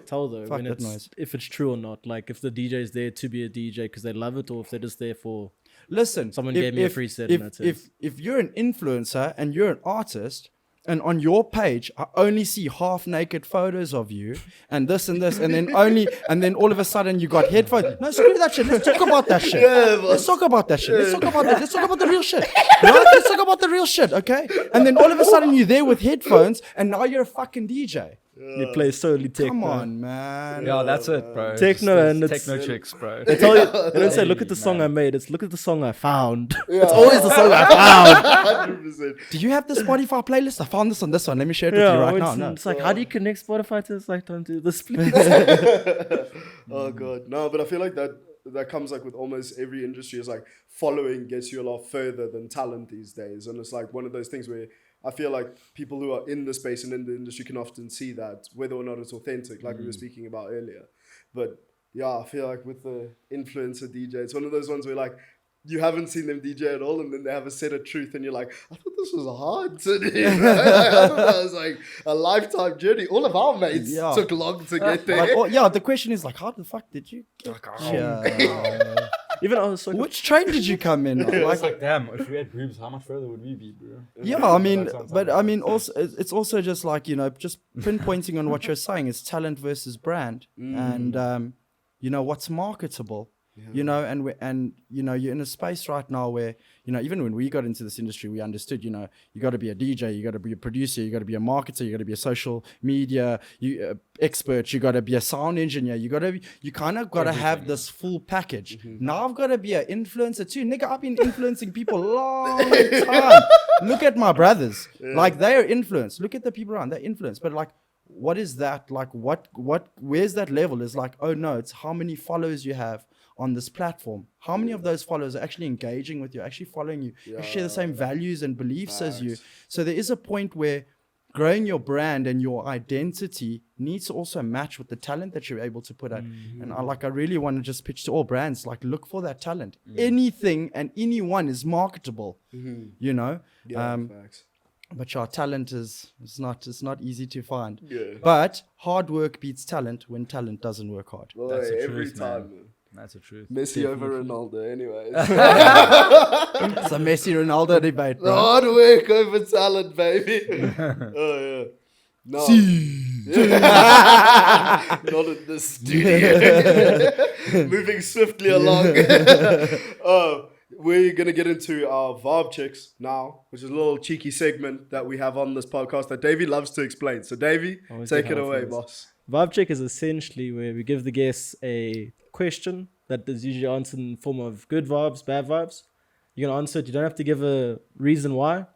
tell though Fuck when that noise. if it's true or not. Like if the DJ is there to be a DJ because they love it, or if they're just there for Listen, someone gave me a free set and that's it. If you're an influencer and you're an artist, and on your page I only see half naked photos of you and this and this, and then all of a sudden you got headphones. No, screw that shit. Let's talk about that shit. Let's talk about that shit. Let's talk about that. Let's talk about the real shit. Right? Let's talk about the real shit, okay? And then all of a sudden you're there with headphones and now you're a fucking DJ. You play solely techno. Come on, man. Yeah, that's it, bro. Techno and it's techno chicks, bro. They tell you, they don't say, look at the song I made. It's look at the song I found. It's always the song I found. 100%. Do you have the Spotify playlist? I found this on this one. Let me share it with you right now. No. It's like, how do you connect Spotify to this? Like, don't do this, please. Oh god, no, but I feel like that comes like with almost every industry. Is like following gets you a lot further than talent these days, and it's like one of those things where I feel like people who are in the space and in the industry can often see that whether or not it's authentic, like we were speaking about earlier. But yeah, I feel like with the influencer DJ, it's one of those ones where like you haven't seen them DJ at all, and then they have a set of truth, and you're like, I thought this was hard to do. I thought that was like a lifetime journey. All of our mates took long to get there. Like, the question is like, how the fuck did you get here? Even I was so Which train did you come in? It's like, damn, if we had boobs, how much further would we be, bro? Yeah, I mean, but I mean, also it's also just like just pinpointing on what you're saying. It's talent versus brand, and what's marketable. And you're in a space right now where, even when we got into this industry, we understood, you got to be a DJ, you got to be a producer, you got to be a marketer, you got to be a social media expert, you got to be a sound engineer, you kind of got to have this full package. Now I've got to be an influencer too. Nigga, I've been influencing people a long time. Look at my brothers. Like, they are influenced. Look at the people around, they're influenced. But like, what is that? Like, where's that level? It's like, oh no, it's how many followers you have on this platform. How many of those followers are actually engaging with you, actually following you, share the same values and beliefs as you? So there is a point where growing your brand and your identity needs to also match with the talent that you're able to put out. And I really want to just pitch to all brands, like, look for that talent. Anything and anyone is marketable, Facts. But your talent is not easy to find. Yeah. But hard work beats talent when talent doesn't work hard. Well, That's the every truth, time. man. That's the truth. Messi over Ronaldo, anyways. It's a Messi Ronaldo debate, The bro. hard work over talent, baby. Oh, yeah. No. Not in the studio. Moving swiftly along. We're going to get into our Vaab checks now, which is a little cheeky segment that we have on this podcast that Davey loves to explain. So, Davey, take it away, boss. Vibe check is essentially where we give the guests a question that is usually answered in the form of good vibes, bad vibes. You can answer it. You don't have to give a reason why.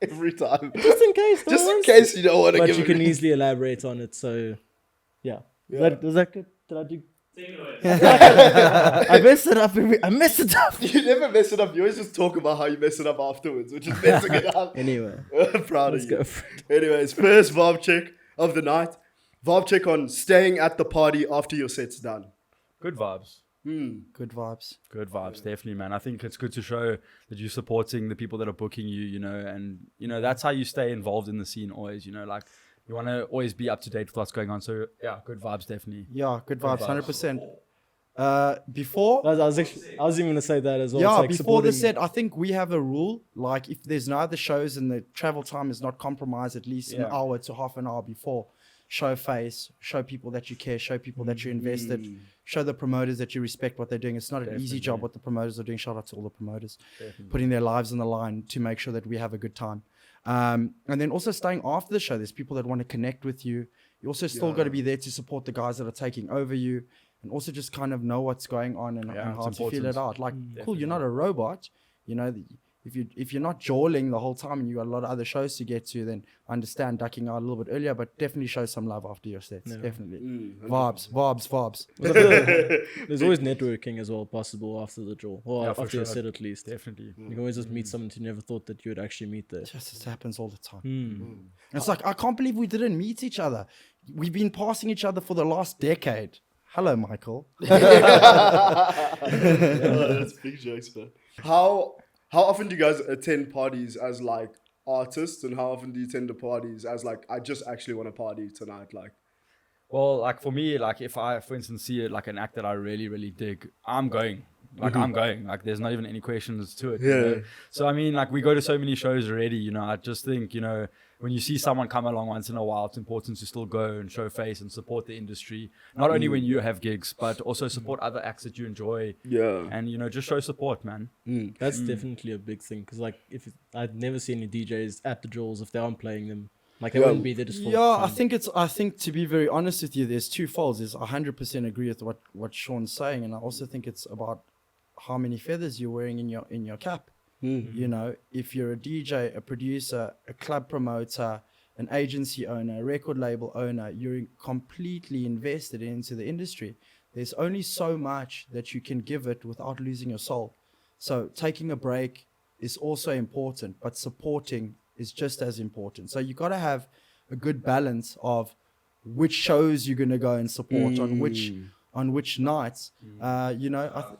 Every time. Just in case. Just in case you don't want to But give you it. can easily elaborate on it. So, yeah. Was that good? Did I do? Take it away. I messed it up. I messed it up. You never mess it up. You always just talk about how you mess it up afterwards, which is messing it up. Anyway. Proud Let's of you. go for it. Anyways, first Vaab check of the night. Vaab check on staying at the party after your set's done. Good vibes. Good vibes. Good vibes, definitely, man. I think it's good to show that you're supporting the people that are booking you, and, that's how you stay involved in the scene always, like, you want to always be up to date with what's going on. So, yeah, good vibes, definitely. Yeah, good vibes, 100%. Before... I was even going to say that as well. Yeah, It's like before the supporting- set, I think we have a rule, like, if there's no other shows and the travel time is not compromised, at least an hour to half an hour before, show face, show people that you care, show people that you're invested, show the promoters that you respect what they're doing. It's not an easy job what the promoters are doing. Shout out to all the promoters putting their lives on the line to make sure that we have a good time. And then also staying after the show, there's people that want to connect with you. You also still got to be there to support the guys that are taking over you, and also just kind of know what's going on and how to feel it out. Like, cool, you're not a robot. if you're not jawling the whole time and you got a lot of other shows to get to, then I understand ducking out a little bit earlier, but definitely show some love after your sets. Yeah. Definitely. 100%. Vibes. There's always networking as well possible after the draw, or Yeah, for after your sure. set at least. Definitely. You can always just meet someone you never thought that you would actually meet there. Just happens all the time. Hmm. It's like, I can't believe we didn't meet each other. We've been passing each other for the last decade. Hello, Michael. That's big jokes, man. How often do you guys attend parties as like artists, and how often do you attend the parties as like, I just actually want to party tonight? Like, Well, like for me, like if I, for instance, see like an act that I really, really dig, I'm going. Like I'm going. Like there's not even any questions to it. You know? So I mean, like we go to so many shows already. You know, I just think, you know, when you see someone come along once in a while, it's important to still go and show face and support the industry. Not only when you have gigs, but also support other acts that you enjoy. yeah. And you know, just show support, man. That's definitely a big thing because like I'd never see any DJs at the draws if they aren't playing them. Like they Yeah. wouldn't be there just for Yeah, fun. I think to be very honest with you, there's two folds. There's 100% agree with what Sean's saying, and I also think it's about how many feathers you're wearing in your cap. You know, if you're a DJ, a producer, a club promoter, an agency owner, a record label owner, you're completely invested into the industry. There's only so much that you can give it without losing your soul. So taking a break is also important, but supporting is just as important. So you got to have a good balance of which shows you're going to go and support on which nights. You know,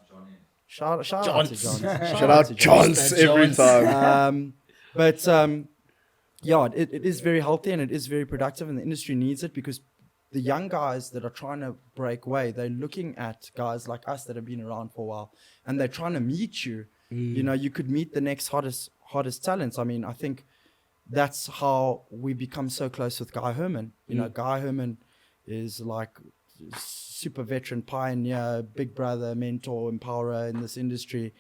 shout out to John. Shout out Johns every time. Yeah, it is very healthy and it is very productive, and the industry needs it because the young guys that are trying to break away, they're looking at guys like us that have been around for a while, and they're trying to meet you. You know, you could meet the next hottest talents. I mean, I think that's how we become so close with Guy Herman. You know, Guy Herman is like super veteran pioneer, big brother, mentor, empowerer in this industry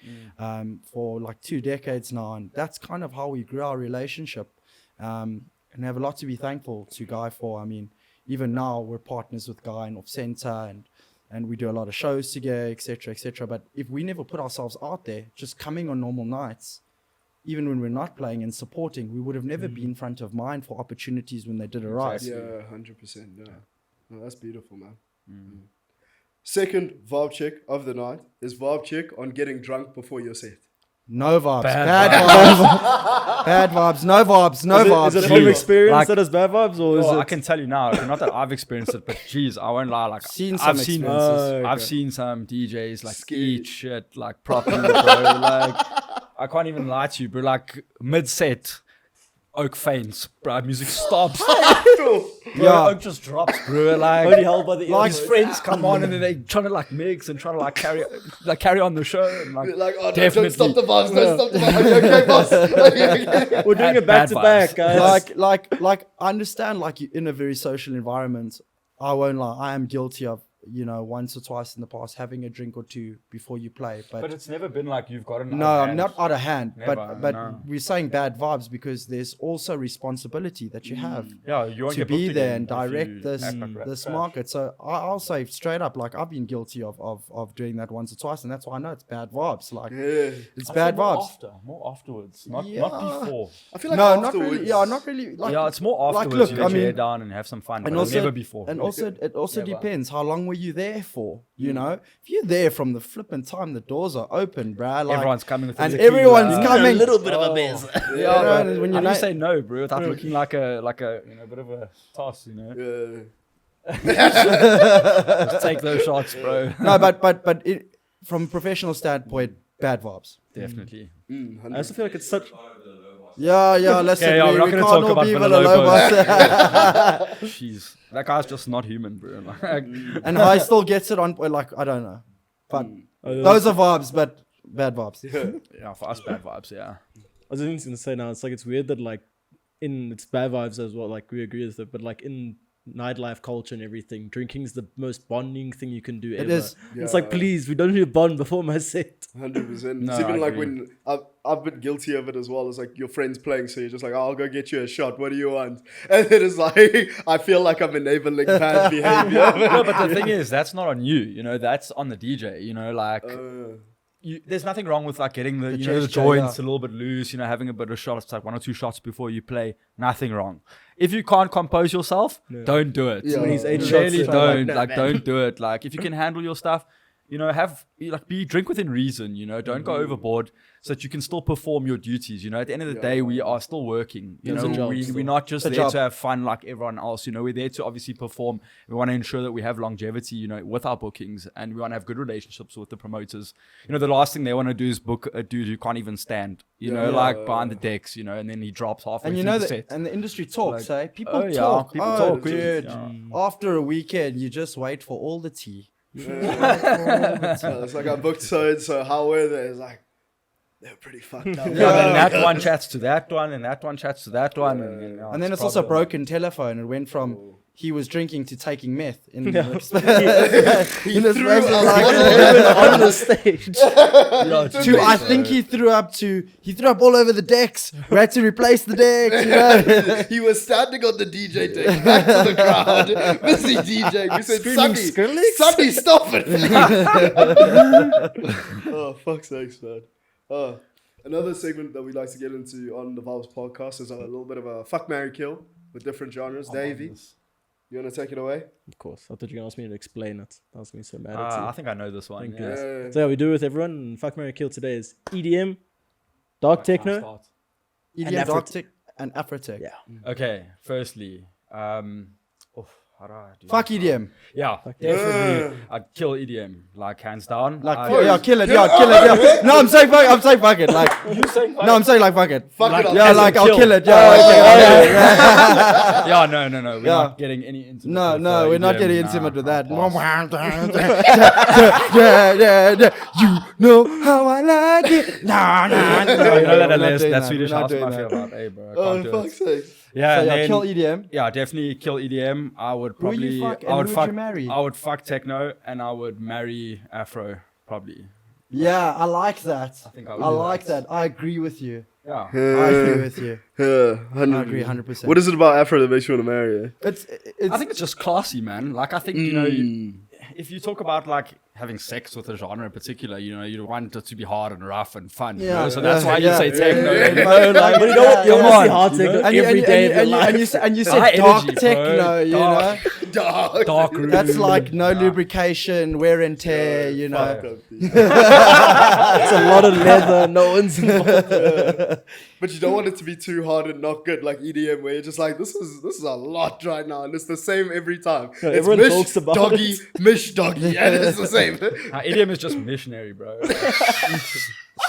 for like 2 decades now, and that's kind of how we grew our relationship. And I have a lot to be thankful to Guy for. I mean, even now we're partners with Guy in Off Center, and we do a lot of shows together, etc., etc. But if we never put ourselves out there, just coming on normal nights, even when we're not playing and supporting, we would have never been front of mind for opportunities when they did arise. Yeah, 100%. Yeah. No, that's beautiful, man. Second Vaab check of the night is Vaab check on getting drunk before your set. No vibes. Bad Bad vibes. Bad vibes. No vibes. No vibes. Is it from experience Like- that is bad vibes, or is Well, it? I can tell you now, not that I've experienced it, but geez, I won't lie. Like Seen I've some seen, experiences. I've Okay. seen some DJs like Scary. eat shit like properly, bro. Like I can't even lie to you, bro. Like mid set, Oak faints, bro. Music stops. Bro, Yeah. Oak just drops, bro. Like Only held by the like ears. his friends come on and then they trying to like mix and trying to like carry on the show. And, like, Oh, definitely. don't stop the boss. Don't stop the boss. Are you okay, boss? Are you okay? We're doing it Bad back to back, vibes. guys. like I understand, like, you in a very social environment, I won't lie, I am guilty of, you know, once or twice in the past having a drink or two before you play, but it's never been like you've gotten. no, I'm not out of hand. Never, but no. we're saying bad vibes because there's also responsibility that you have Yeah, you won't to get be booked there again and if direct you this act like this trash. market. So I'll say straight up, like, I've been guilty of doing that once or twice, and that's why I know it's bad vibes. Like, Yeah. it's I'd bad say more vibes. After, more afterwards, not Yeah. before. I feel like No, not afterwards. really. Yeah, not really. Like, Yeah, it's more like, afterwards. look, you I let your hair mean, down and have some fun, but and also never before. And also, it also Never. depends how long were you there for. You know, if you're there from the flipping time the doors are open, bruh, like, Everyone's coming with and a tequila. everyone's coming. a little bit of a biz. Yeah, and when How you're do you not, say no, bro, without looking like a you know bit of a toss, you know? Yeah. Just take those shots, bro. no, but it, from a professional standpoint, bad vibes. Definitely. I also feel like it's such. Yeah, listen, Okay, yeah, we're not we gonna can't talk all about be Villalobos. Villalobos. Jeez, that guy's just not human, bro. Like, And I still gets it on, like, I don't know. But Oh, those are vibes, but bad vibes. yeah, for us, bad vibes. Yeah. I was even going to say now, it's like it's weird that like it's bad vibes as well. Like we agree with it, but like in nightlife culture and everything, drinking is the most bonding thing you can do ever. is. It's like, please, we don't need to bond before my set. 100%. No, It's even I like agree. when I've been guilty of it as well. It's like your friend's playing, so you're just like, oh, I'll go get you a shot. What do you want? And then it's like, I feel like I'm enabling bad behavior. No, but the thing is, that's not on you. You know, that's on the DJ. You know, like there's nothing wrong with like getting the gesture, joints yeah. a little bit loose, having a bit of shots, like 1 or 2 shots before you play. Nothing wrong. If you can't compose yourself, don't do it. Yeah. When he's 8 shots, Really it's don't. nah, Like, man. don't do it. Like, if you can handle your stuff, drink within reason, don't go overboard so that you can still perform your duties. At the end of the day, we are still working. It's a job still. We're not just It's a there job. to have fun like everyone else. We're there to obviously perform. We want to ensure that we have longevity, with our bookings, and we want to have good relationships with the promoters. The last thing they want to do is book a dude who can't even stand, like behind the decks, and then he drops halfway And you through know the that, set. and the industry talks, Like, eh? People oh, yeah, talk. people oh, talk, dude. yeah. After a weekend, you just wait for all the tea. It's like I booked so how were they? It's like they're pretty fucked up. And then that one chats to that one, and that one chats to that one. And then it's also broken telephone. It went from he was drinking to taking meth. In He in threw this a basically bottle On the stage. to I think he threw up all over the decks. We had to replace the decks. He was standing on the DJ deck, back to the crowd, busy DJing. We said, Screaming Sunny, Skrillex? Sunny, stop it. Oh, fuck's sakes, man. Another segment that we like to get into on the Vaabs podcast is a little bit of a fuck, marry, kill with different genres. Davey, you want to take it away? Of course. I thought you were going to ask me to explain it. I was going to be so mad at I you. think I know this one. Thank Yeah. you. So yeah, we do with everyone. Fuck, marry, kill today is EDM, dark techno. EDM, dark tech, and Afrotech. Yeah. Okay, firstly, how do I do Fuck this? EDM. Yeah, definitely. I'd kill EDM, like hands down. Like, I'd- yeah, kill it. Yeah. No, I'm saying fuck it. Like, You saying no, I'm saying like fuck it. Fuck it up. Yeah, as in like I'll kill. kill it. Yeah. yeah, no. We're Yeah. not getting any intimate. No, with, we're not EDM, getting nah, intimate with I'll that. pass. yeah. You know how I like it. No. You know We're not that doing that's Swedish We're not house doing mafia that. about. Hey, bro, I Oh, can't do fuck's it. sake. Yeah, So and yeah, then, kill EDM. yeah, definitely kill EDM. I would Who would probably, you fuck and I would who would fuck, you marry? I would fuck techno, and I would marry Afro, probably. Yeah, I like that. I think I would I do like that. I agree with you. Yeah. I agree with you. Yeah, I agree 100%. What is it about Afro that makes you want to marry her? It's I think it's just classy, man. Like, I think, if you talk about, like, having sex with a genre in particular, you want it to be hard and rough and fun. Yeah. So that's why you Yeah. say techno. like, But you don't want come to see on, hard techno and every day of your life. and you High said dark energy, bro. techno, you know. Dark. Dog. Dark room. That's like no lubrication, wear and tear, you know. Fuck up, dude. It's a lot of leather. No one's involved. But you don't want it to be too hard and not good, like EDM, where you're just like, this is a lot right now, and it's the same every time. Yeah, It's everyone mish, talks about doggy, it. mish, doggy, and it's the same. Idiom is just missionary, bro.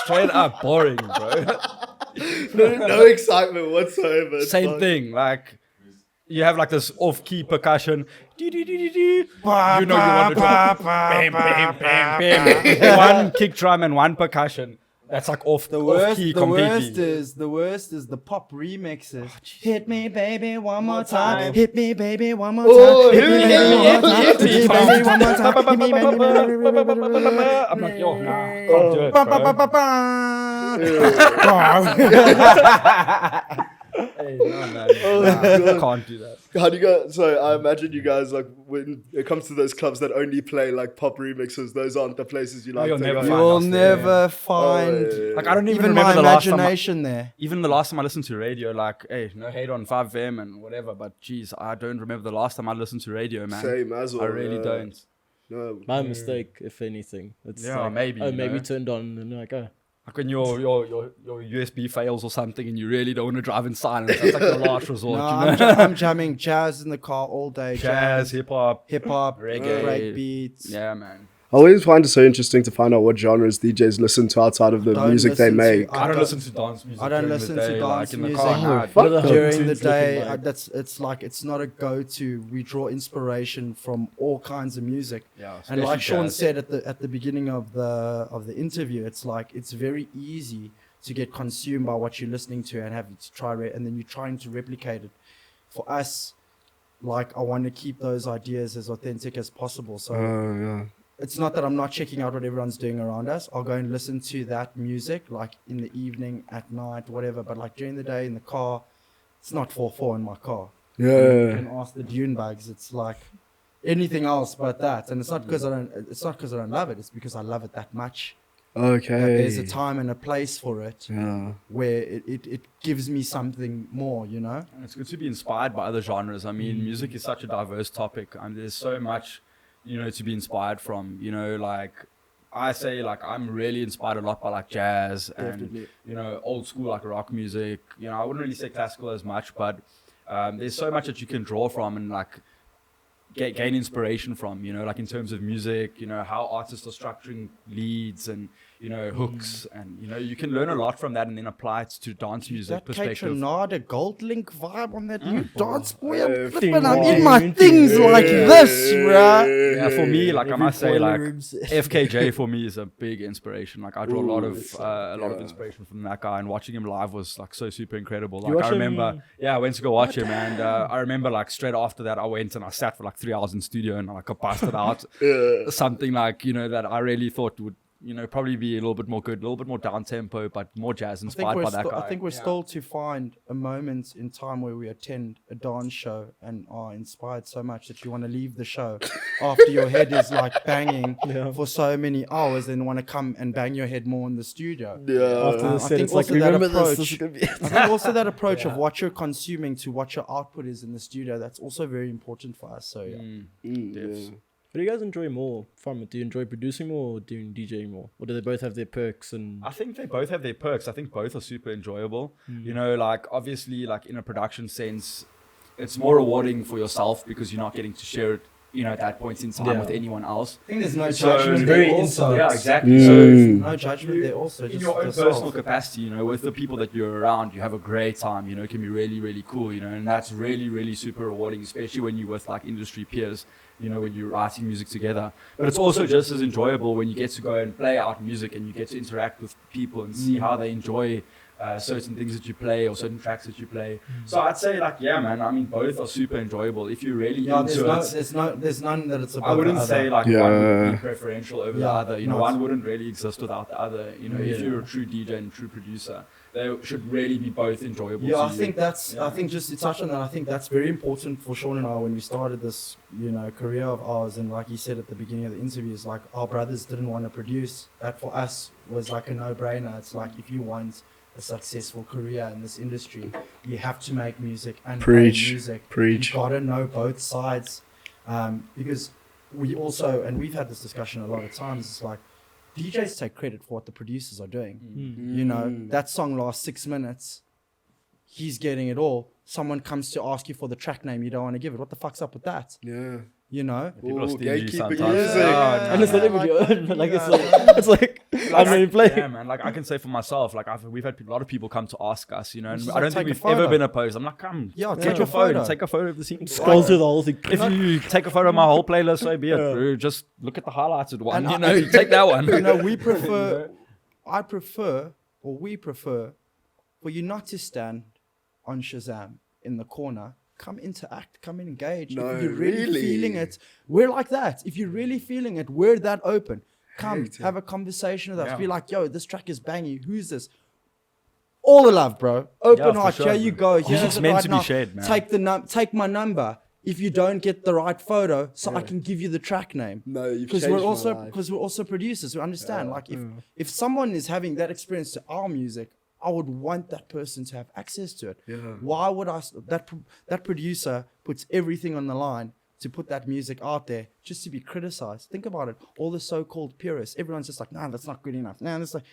Straight up boring, bro. No excitement whatsoever. It's Same like- thing. Like, you have like this off-key percussion. You know you want to drop bam, bam, bam, bam. One kick drum and one percussion. That's like off-key completely. The worst is the pop remixes. Hit me, baby, one more time. Hit me, baby, one more time. Oh, Hit me, baby, one more time. hit me, Hit me, baby, one more time. Hit me, baby, I'm like, yo, nah, can't do it, bro. Hey, no, man. Nah, can't do that. How do you guys? So I imagine you guys, like, when it comes to those clubs that only play like pop remixes, those aren't the places you like. you'll to never go. find You'll us there. never find Like, I don't even even remember my the last time. imagination there. Even the last time I listened to radio, like, hey, no hate on 5M and whatever, but geez, I don't remember the last time I listened to radio, man. Same as well. I really don't. No. My mistake, if anything. It's Yeah, like, maybe, Oh, you maybe know. turned on and you're like, oh. Like when your USB fails or something and you really don't want to drive in silence, that's like your last resort, No, you know? I'm jamming jazz in the car all day. Jazz, hip-hop. hip hop, reggae. break beats. Yeah, man. I always find it so interesting to find out what genres DJs listen to outside of the Don't music they listen to- make. I don't listen to dance music. I don't during the listen to day, like, dance in the music. car. Nah, fuck What are the During the tunes day, looking like? it's not a go-to. We draw inspiration from all kinds of music. Yeah, And like especially Sean jazz. said at the beginning of the interview, it's like it's very easy to get consumed by what you're listening to and have to try and then you're trying to replicate it. For us, like I want to keep those ideas as authentic as possible. So Yeah. it's not that I'm not checking out what everyone's doing around us. I'll go and listen to that music like in the evening, at night, whatever. But like during the day in the car, it's not 4/4 in my car. You Yeah. can ask the Dune Bugs. It's like anything else but that. And it's not because I don't love it. It's because I love it that much. Okay. That there's a time and a place for it Yeah. where it gives me something more, you know? And it's good to be inspired by other genres. I mean, music is such a diverse topic. There's so much, to be inspired from. Like I say, like I'm really inspired a lot by like jazz and Definitely. old school like rock music. I wouldn't really say classical as much, but there's so much that you can draw from and like gain inspiration from. Like in terms of music. How artists are structuring leads and hooks, and you can learn a lot from that and then apply it to dance music That perspective. Nada gold link vibe on that new dance, boy. Yeah, I'm flipping, I'm wow. in my things like this, bruh. Yeah, for me, like I Every must say, boiler like room's- FKJ for me is a big inspiration. Like I draw a lot of yeah. inspiration from that guy, and watching him live was like so super incredible. You Like I watch him- remember, I went to go watch him, and I remember like straight after that, I went and I sat for like 3 hours in studio, and like I busted out something like that I really thought would probably be a little bit more good, a little bit more down tempo, but more jazz inspired by that guy. I think we're still to find a moment in time where we attend a dance show and are inspired so much that you want to leave the show after your head is like banging for so many hours and want to come and bang your head more in the studio. Yeah. After I the set, think it's like, also that remember this approach- is gonna be I think also that approach of what you're consuming to what your output is in the studio, that's also very important for us. So Yeah. What do you guys enjoy more from it? Do you enjoy producing more or doing DJing more? Or do they both have their perks? And I think they both have their perks. I think both are super enjoyable. Like obviously, like in a production sense, it's more rewarding for yourself because you're not getting to share it, at that point in time with anyone else. I think there's no So- judgment Very there also. inside. Yeah, exactly. Mm. So No judgment there also. in Just your own yourself. personal capacity, with the people that you're around, you have a great time, it can be really, really cool, and that's really, really super rewarding, especially when you're with like industry peers, when you're writing music together. But it's also just as enjoyable when you get to go and play out music and you get to interact with people and see how they enjoy certain things that you play or certain tracks that you play. So I'd say like, yeah, man, I mean, both are super enjoyable. If you're really Yeah, into it, there's none that it's about. I wouldn't the say other. like one would Yeah. be preferential over the Yeah, other. no, One it's- wouldn't really exist without the other. If you're a true DJ and true producer, they should really be both enjoyable. Yeah, to I you. think that's. Yeah. I think just to touch on that, I think that's very important for Sean and I when we started this, career of ours. And like he said at the beginning of the interview, is like our brothers didn't want to produce. That for us was like a no-brainer. It's like if you want a successful career in this industry, you have to make music and play Preach. music. Preach. You gotta know both sides, because we also, and we've had this discussion a lot of times. It's like DJs take credit for what the producers are doing. That song lasts 6 minutes. He's getting it all. Someone comes to ask you for the track name, you don't want to give it. What the fuck's up with that? Yeah. People are Ooh, stingy gatekeeping sometimes. music. Yeah, and it's not even your own. Like it's like I'm ready to play. Yeah, man. Like I can say for myself, like we've had a lot of people come to ask us, and Just I like don't think take a we've ever photo. been opposed. I'm like, come, Yeah, take take your a phone, photo. take a photo of the scene. Scroll through the whole thing. If you take a photo of my whole playlist, so be it. Bro. Just look at the highlighted one. And You take that one. we prefer, we prefer for you not to stand on Shazam in the corner. Come interact, come and engage. No, if you're really, really? feeling it, we're like that. If you're really feeling it, we're that open. Come, Hate it. have a conversation with us. Yeah. Be like, yo, this track is banging. Who's this? All the love, bro. Open Yeah, for heart. sure, Here you bro. go. Here's Music's it meant right to be now. shared, man. Take my number. If you don't get the right photo, so I can give you the track name. No, you've Because changed we're also producers. We understand. Like if someone is having that experience to our music, I would want that person to have access to it. Yeah. Why would that producer puts everything on the line to put that music out there just to be criticized? Think about it. All the so-called purists, everyone's just like, nah, that's not good enough. Nah, that's like.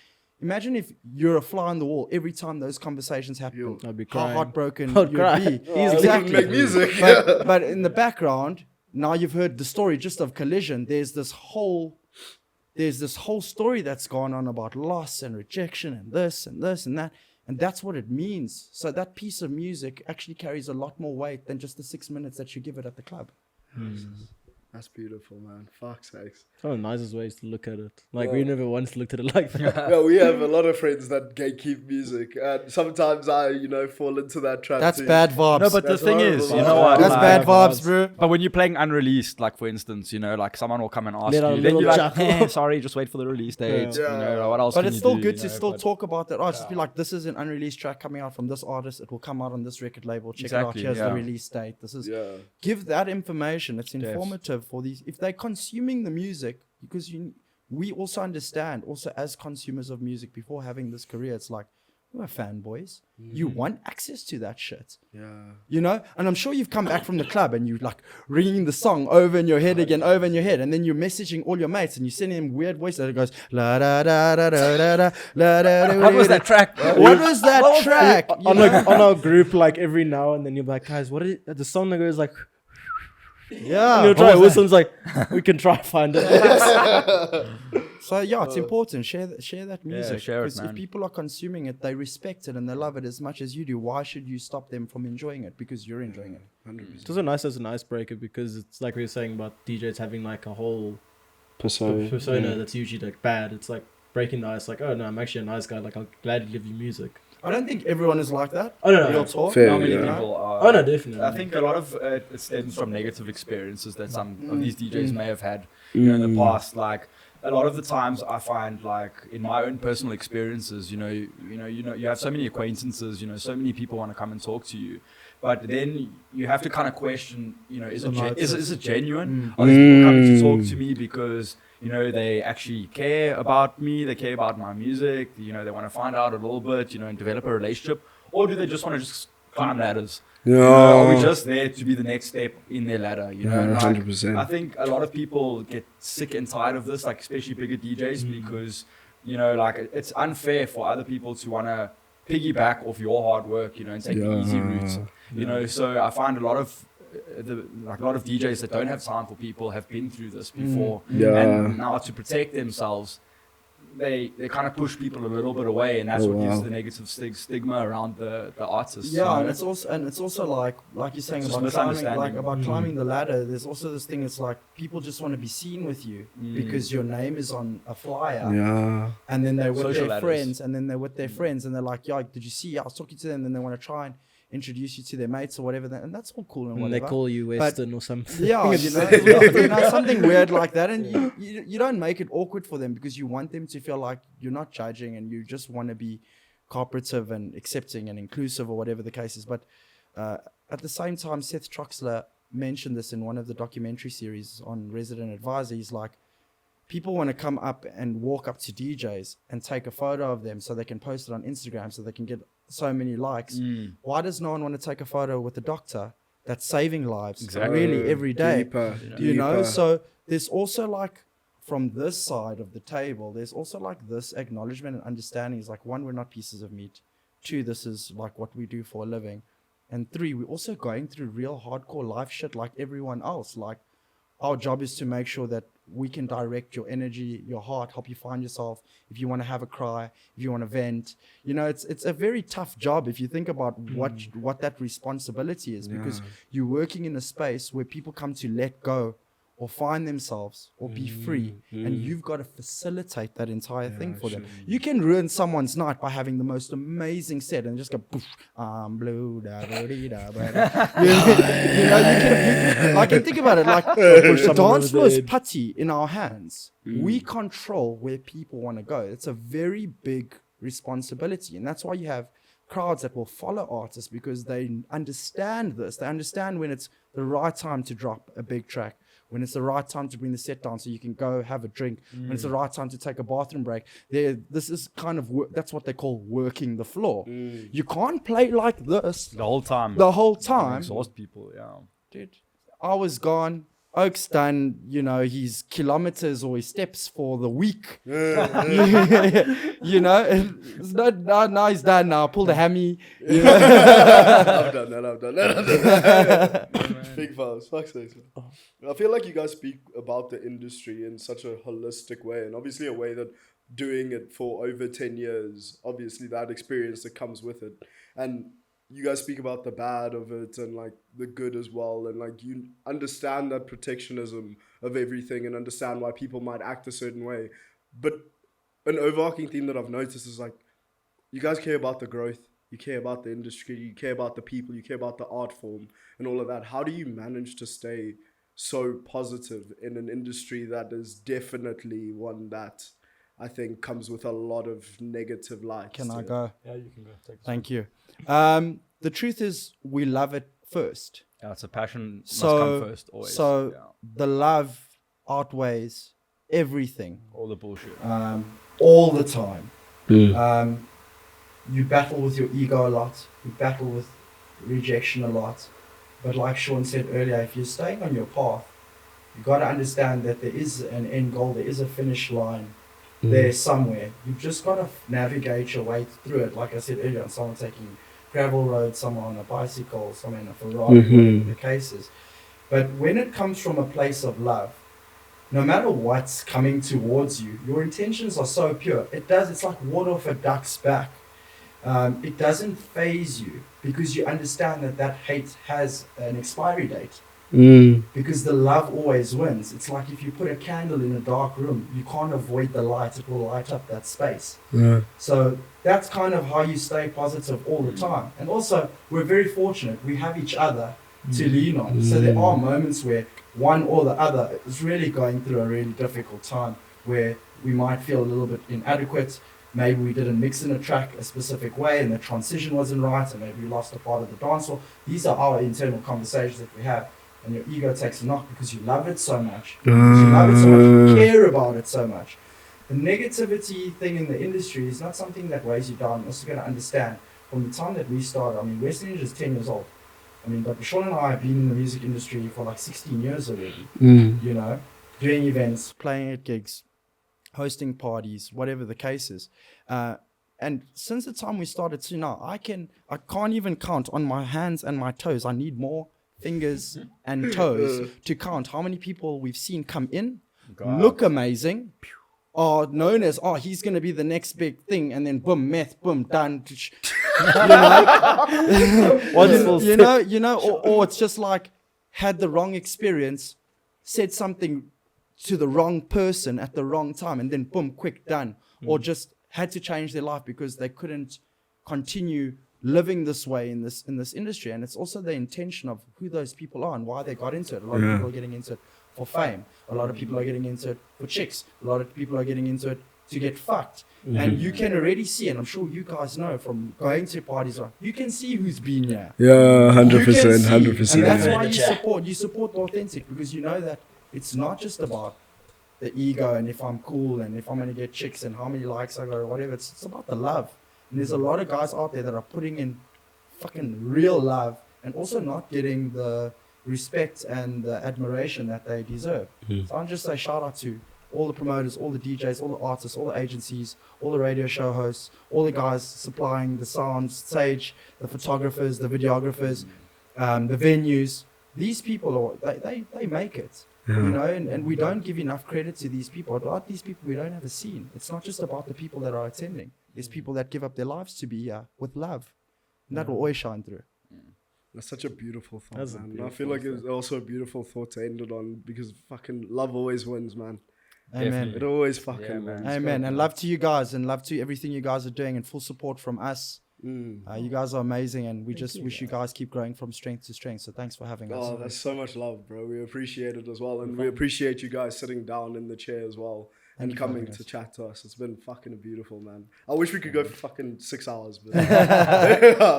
Imagine if you're a fly on the wall every time those conversations happen. I'd be How crying. heartbroken I'd you'd cry. be. Oh, Exactly. make music. But in the background, now you've heard the story just of Collision. There's this whole story that's gone on about loss and rejection and this and this and that. And that's what it means. So that piece of music actually carries a lot more weight than just the 6 minutes that you give it at the club. That's beautiful, man. Fuck's sakes. It's one of the nicest ways to look at it. Like we never once looked at it like that. Yeah, we have a lot of friends that gatekeep music, and sometimes I, fall into that trap. That's too. bad vibes. No, but the That's thing horrible, is, you man. know what? That's like- bad vibes, vibes. bro. But when you're playing unreleased, like for instance, like someone will come and ask Let out a you, then little you're like, chuckle. sorry, just wait for the release date. Yeah. What else? But can it's you still do, good you to know, still but- talk about that. Oh, just be like, this is an unreleased track coming out from this artist. It will come out on this record label. Check Exactly, it out. Here's yeah. the release date. This is Yeah. give that information. It's informative for these. If they're consuming the music, because we also understand, also as consumers of music, before having this career, it's like, we're fanboys. You want access to that shit. Yeah. You know? And I'm sure you've come back from the club and you're like ringing the song over in your head again, over in your head. And then you're messaging all your mates and you're sending them weird voices that goes, la da da da da da da la da da. What was that track? What was that track? On our group, like every now and then you're like, guys, what is the song that goes like? Yeah. And you'll try. Wilson's like, we can try find it. So yeah, it's important. Share that music. share it, Because if man. people are consuming it, they respect it and they love it as much as you do. Why should you stop them from enjoying it? Because you're enjoying it. 100%. It's also nice as an icebreaker because it's like we were saying about DJs having like a whole persona that's usually like bad. It's like breaking the ice. Like, oh no, I'm actually a nice guy. Like, I'll gladly give you music. I don't think everyone is like that. Oh no, Real talk. Fair, Not many yeah. people are. Oh no, definitely. I think a lot of it stems from negative experiences that some of these DJs may have had, you know, in the past. Like a lot of the times, I find like in my own personal experiences, you have so many acquaintances, so many people want to come and talk to you, but then you have to kind of question, is it genuine? Are these people coming to talk to me because they actually care about me, they care about my music, they want to find out a little bit, and develop a relationship, or do they just want to just climb ladders? Are we just there to be the next step in their ladder? Yeah, 100%. I think a lot of people get sick and tired of this, like especially bigger DJs, because like it's unfair for other people to want to piggyback off your hard work, and take the easy route. So I find a lot of DJs that don't have time for people have been through this before, and now to protect themselves, they kind of push people a little bit away, and that's what gives the negative stigma around the artists. Yeah, and it's also like you're saying Just about climbing the ladder. There's also this thing. It's like people just want to be seen with you because your name is on a flyer. Yeah. And then they're with Social their ladders. friends, and then they're with their friends, and they're like, "Yeah, did you see? I was talking to them." And they want to try and introduce you to their mates or whatever, and that's all cool and And whatever. they call you Western or something. Yeah, something weird like that, and you don't make it awkward for them because you want them to feel like you're not judging and you just want to be cooperative and accepting and inclusive or whatever the case is. But at the same time, Seth Troxler mentioned this in one of the documentary series on Resident Advisor. He's like, people want to come up and walk up to DJs and take a photo of them so they can post it on Instagram so they can get so many likes. Why does no one want to take a photo with a doctor that's saving lives really every day? Deeper. So there's also like from this side of the table, there's also like this acknowledgement and understanding is like, one, we're not pieces of meat. Two, this is like what we do for a living. And three, we're also going through real hardcore life shit like everyone else. Like our job is to make sure that we can direct your energy, your heart, help you find yourself. If you want to have a cry, if you want to vent, it's a very tough job if you think about what that responsibility is, because you're working in a space where people come to let go or find themselves or be free, and you've got to facilitate that entire thing for them. You can ruin someone's night by having the most amazing set and just go poof, I'm blue, da da dee da ba da. Like, and think about it, like the dance floor is putty in our hands. We control where people want to go. It's a very big responsibility, and that's why you have crowds that will follow artists, because they understand this. They understand when it's the right time to drop a big track, when it's the right time to bring the set down so you can go have a drink, when it's the right time to take a bathroom break. This is kind of that's what they call working the floor. You can't play like this The whole time. Exhaust people, yeah. Dude, I was gone. Oak's done, his kilometers or his steps for the week. It's not, now he's done now. Pulled a hammy. I've done that. Big Vaabs. Fuck's sake. I feel like you guys speak about the industry in such a holistic way, and obviously a way that doing it for over 10 years, obviously that experience that comes with it. And you guys speak about the bad of it and like the good as well, and like you understand that protectionism of everything and understand why people might act a certain way. But an overarching theme that I've noticed is like, you guys care about the growth, you care about the industry, you care about the people, you care about the art form and all of that. How do you manage to stay so positive in an industry that is definitely one that I think comes with a lot of negative light? Can I go? Yeah, you can go. Thank you. The truth is, we love it first. Yeah, it's a passion must So- come first always. so- yeah. The love outweighs everything, All the bullshit. all the time. You battle with your ego a lot. You battle with rejection a lot. But like Sean said earlier, if you're staying on your path, you got to understand that there is an end goal, there is a finish line there somewhere. You've just got to navigate your way through it. Like I said earlier, someone taking gravel road, someone on a bicycle, someone in a Ferrari, whatever the case is. But when it comes from a place of love, no matter what's coming towards you, your intentions are so pure. It's like water off a duck's back. It doesn't phase you because you understand that hate has an expiry date. Because the love always wins. It's like if you put a candle in a dark room, you can't avoid the light. It will light up that space. So that's kind of how you stay positive all the time. And also, we're very fortunate. We have each other to lean on. So there are moments where one or the other is really going through a really difficult time where we might feel a little bit inadequate. Maybe we didn't mix in a track a specific way and the transition wasn't right, and maybe we lost a part of the dance floor. These are our internal conversations that we have. And your ego takes a knock because you love it so much. Because you love it so much, you care about it so much. The negativity thing in the industry is not something that weighs you down. You're also going to understand from the time that we started. I mean, WESTON is 10 years old. I mean, but Sean and I have been in the music industry for like 16 years already. You know, doing events, playing at gigs, hosting parties, whatever the case is. And since the time we started to now, I can't even count on my hands and my toes. I need more fingers and toes to count how many people we've seen come in, look amazing, are known as, oh, he's going to be the next big thing, and then boom, meth, boom, done. you know, or it's just like had the wrong experience, said something to the wrong person at the wrong time, and then boom, quick, done. Or just had to change their life because they couldn't continue living this way in this industry. And it's also the intention of who those people are and why they got into it. A lot of people are getting into it for fame. A lot of people are getting into it for chicks. A lot of people are getting into it to get fucked. And you can already see, and I'm sure you guys know from going to parties, you can see who's been here. Yeah, 100%, 100%. And that's why you support the authentic, because you know that it's not just about the ego and if I'm cool and if I'm going to get chicks and how many likes I got or whatever. It's about the love. And there's a lot of guys out there that are putting in fucking real love and also not getting the respect and the admiration that they deserve. So I'll just say shout out to all the promoters, all the DJs, all the artists, all the agencies, all the radio show hosts, all the guys supplying the sound, stage, the photographers, the videographers, the venues. These people, they make it. You know, and we don't give enough credit to these people. About these people, we don't have a scene. It's not just about the people that are attending. There's people that give up their lives to be here with love. And that will always shine through. That's such a beautiful thought, That's man. a I feel like it's also a beautiful thought to end it on, because fucking love always wins, man. Amen. It always fucking wins. Amen. And love to you guys, and love to everything you guys are doing, and full support from us. You guys are amazing, and we just wish you guys keep growing from strength to strength. So thanks for having us. Oh, that's so much love, bro. We appreciate it as well. And we appreciate you guys sitting down in the chair as well and coming to chat to us. It's been fucking beautiful, man. I wish we could go for fucking 6 hours. But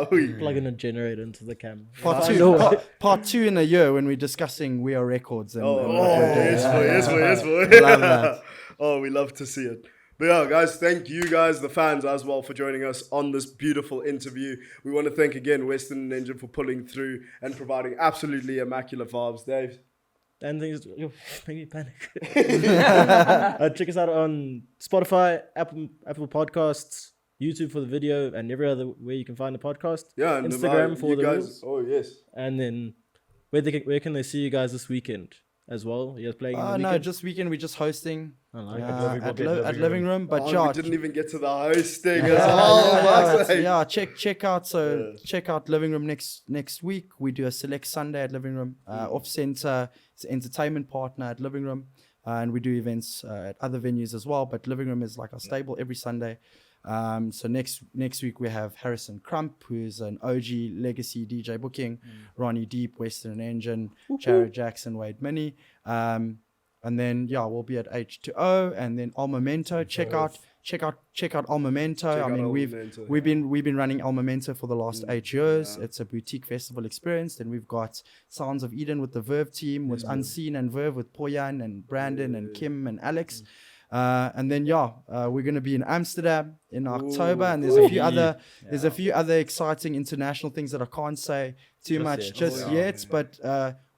Plug in a generator into the camera. Part two in a year when we're discussing We Are Records. And yes, boy. Love that. Oh, we love to see it. But yeah, guys, thank you guys, the fans as well, for joining us on this beautiful interview. We want to thank again WESTON and Engine for pulling through and providing absolutely immaculate vibes. Dave? And things make me panic. Check us out on Spotify, Apple Podcasts, YouTube for the video, and every other way you can find the podcast. Yeah, and Instagram for the guys. reels. Oh, yes. And then where can they see you guys this weekend as well? You're playing in the weekend? No, just weekend. We're just hosting at Living Room. But we didn't even get to the hosting as well. Check out Living Room next week. We do a select Sunday at Living Room. Off Center, it's an entertainment partner at Living Room, and we do events at other venues as well. But Living Room is like our stable every Sunday. So next week we have Harrison Crump, who's an OG legacy DJ booking, Ronnie Deep, WESTON and Engine, Jared Jackson, Wade Minnie, and then we'll be at H2O, and then Al Momento. Check out check out Al Momento. Check I out mean, Al we've Momento. we've been running Al Momento for the last 8 years. Yeah. It's a boutique festival experience. Then we've got Sounds of Eden with the Verve team, with Unseen and Verve, with Poyan and Brandon and Kim and Alex. And then we're going to be in Amsterdam in October, and there's a few other exciting international things that I can't say too much yet. But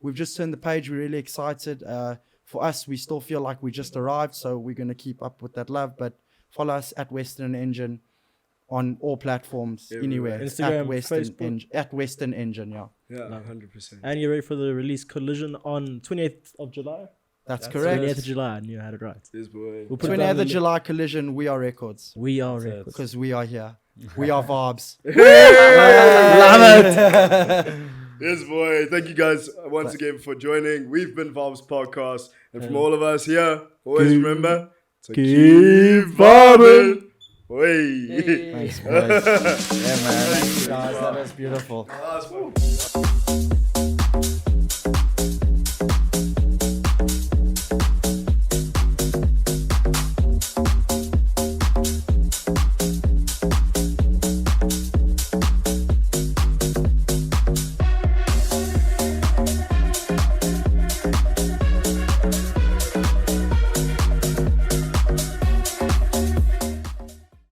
we've just turned the page. We're really excited. For us, we still feel like we just arrived, so we're going to keep up with that love. But follow us at Western Engine on all platforms, anywhere. Instagram, At Western Engine, yeah. Yeah, 100%. And you're ready for the release Collision on 28th of July? That's correct. 28th of July, I knew I had it right. Yes, boy. We'll put it down 28th of July, Collision, We Are Records. We are records. Because we are here. We are Vaabs. Love it. Yes, boy. Thank you guys once again for joining. We've been Vaabs Podcast. And from all of us here, always remember to keep vibing. Thanks, boys. Yeah, man. Thanks, guys. That was beautiful. Last one.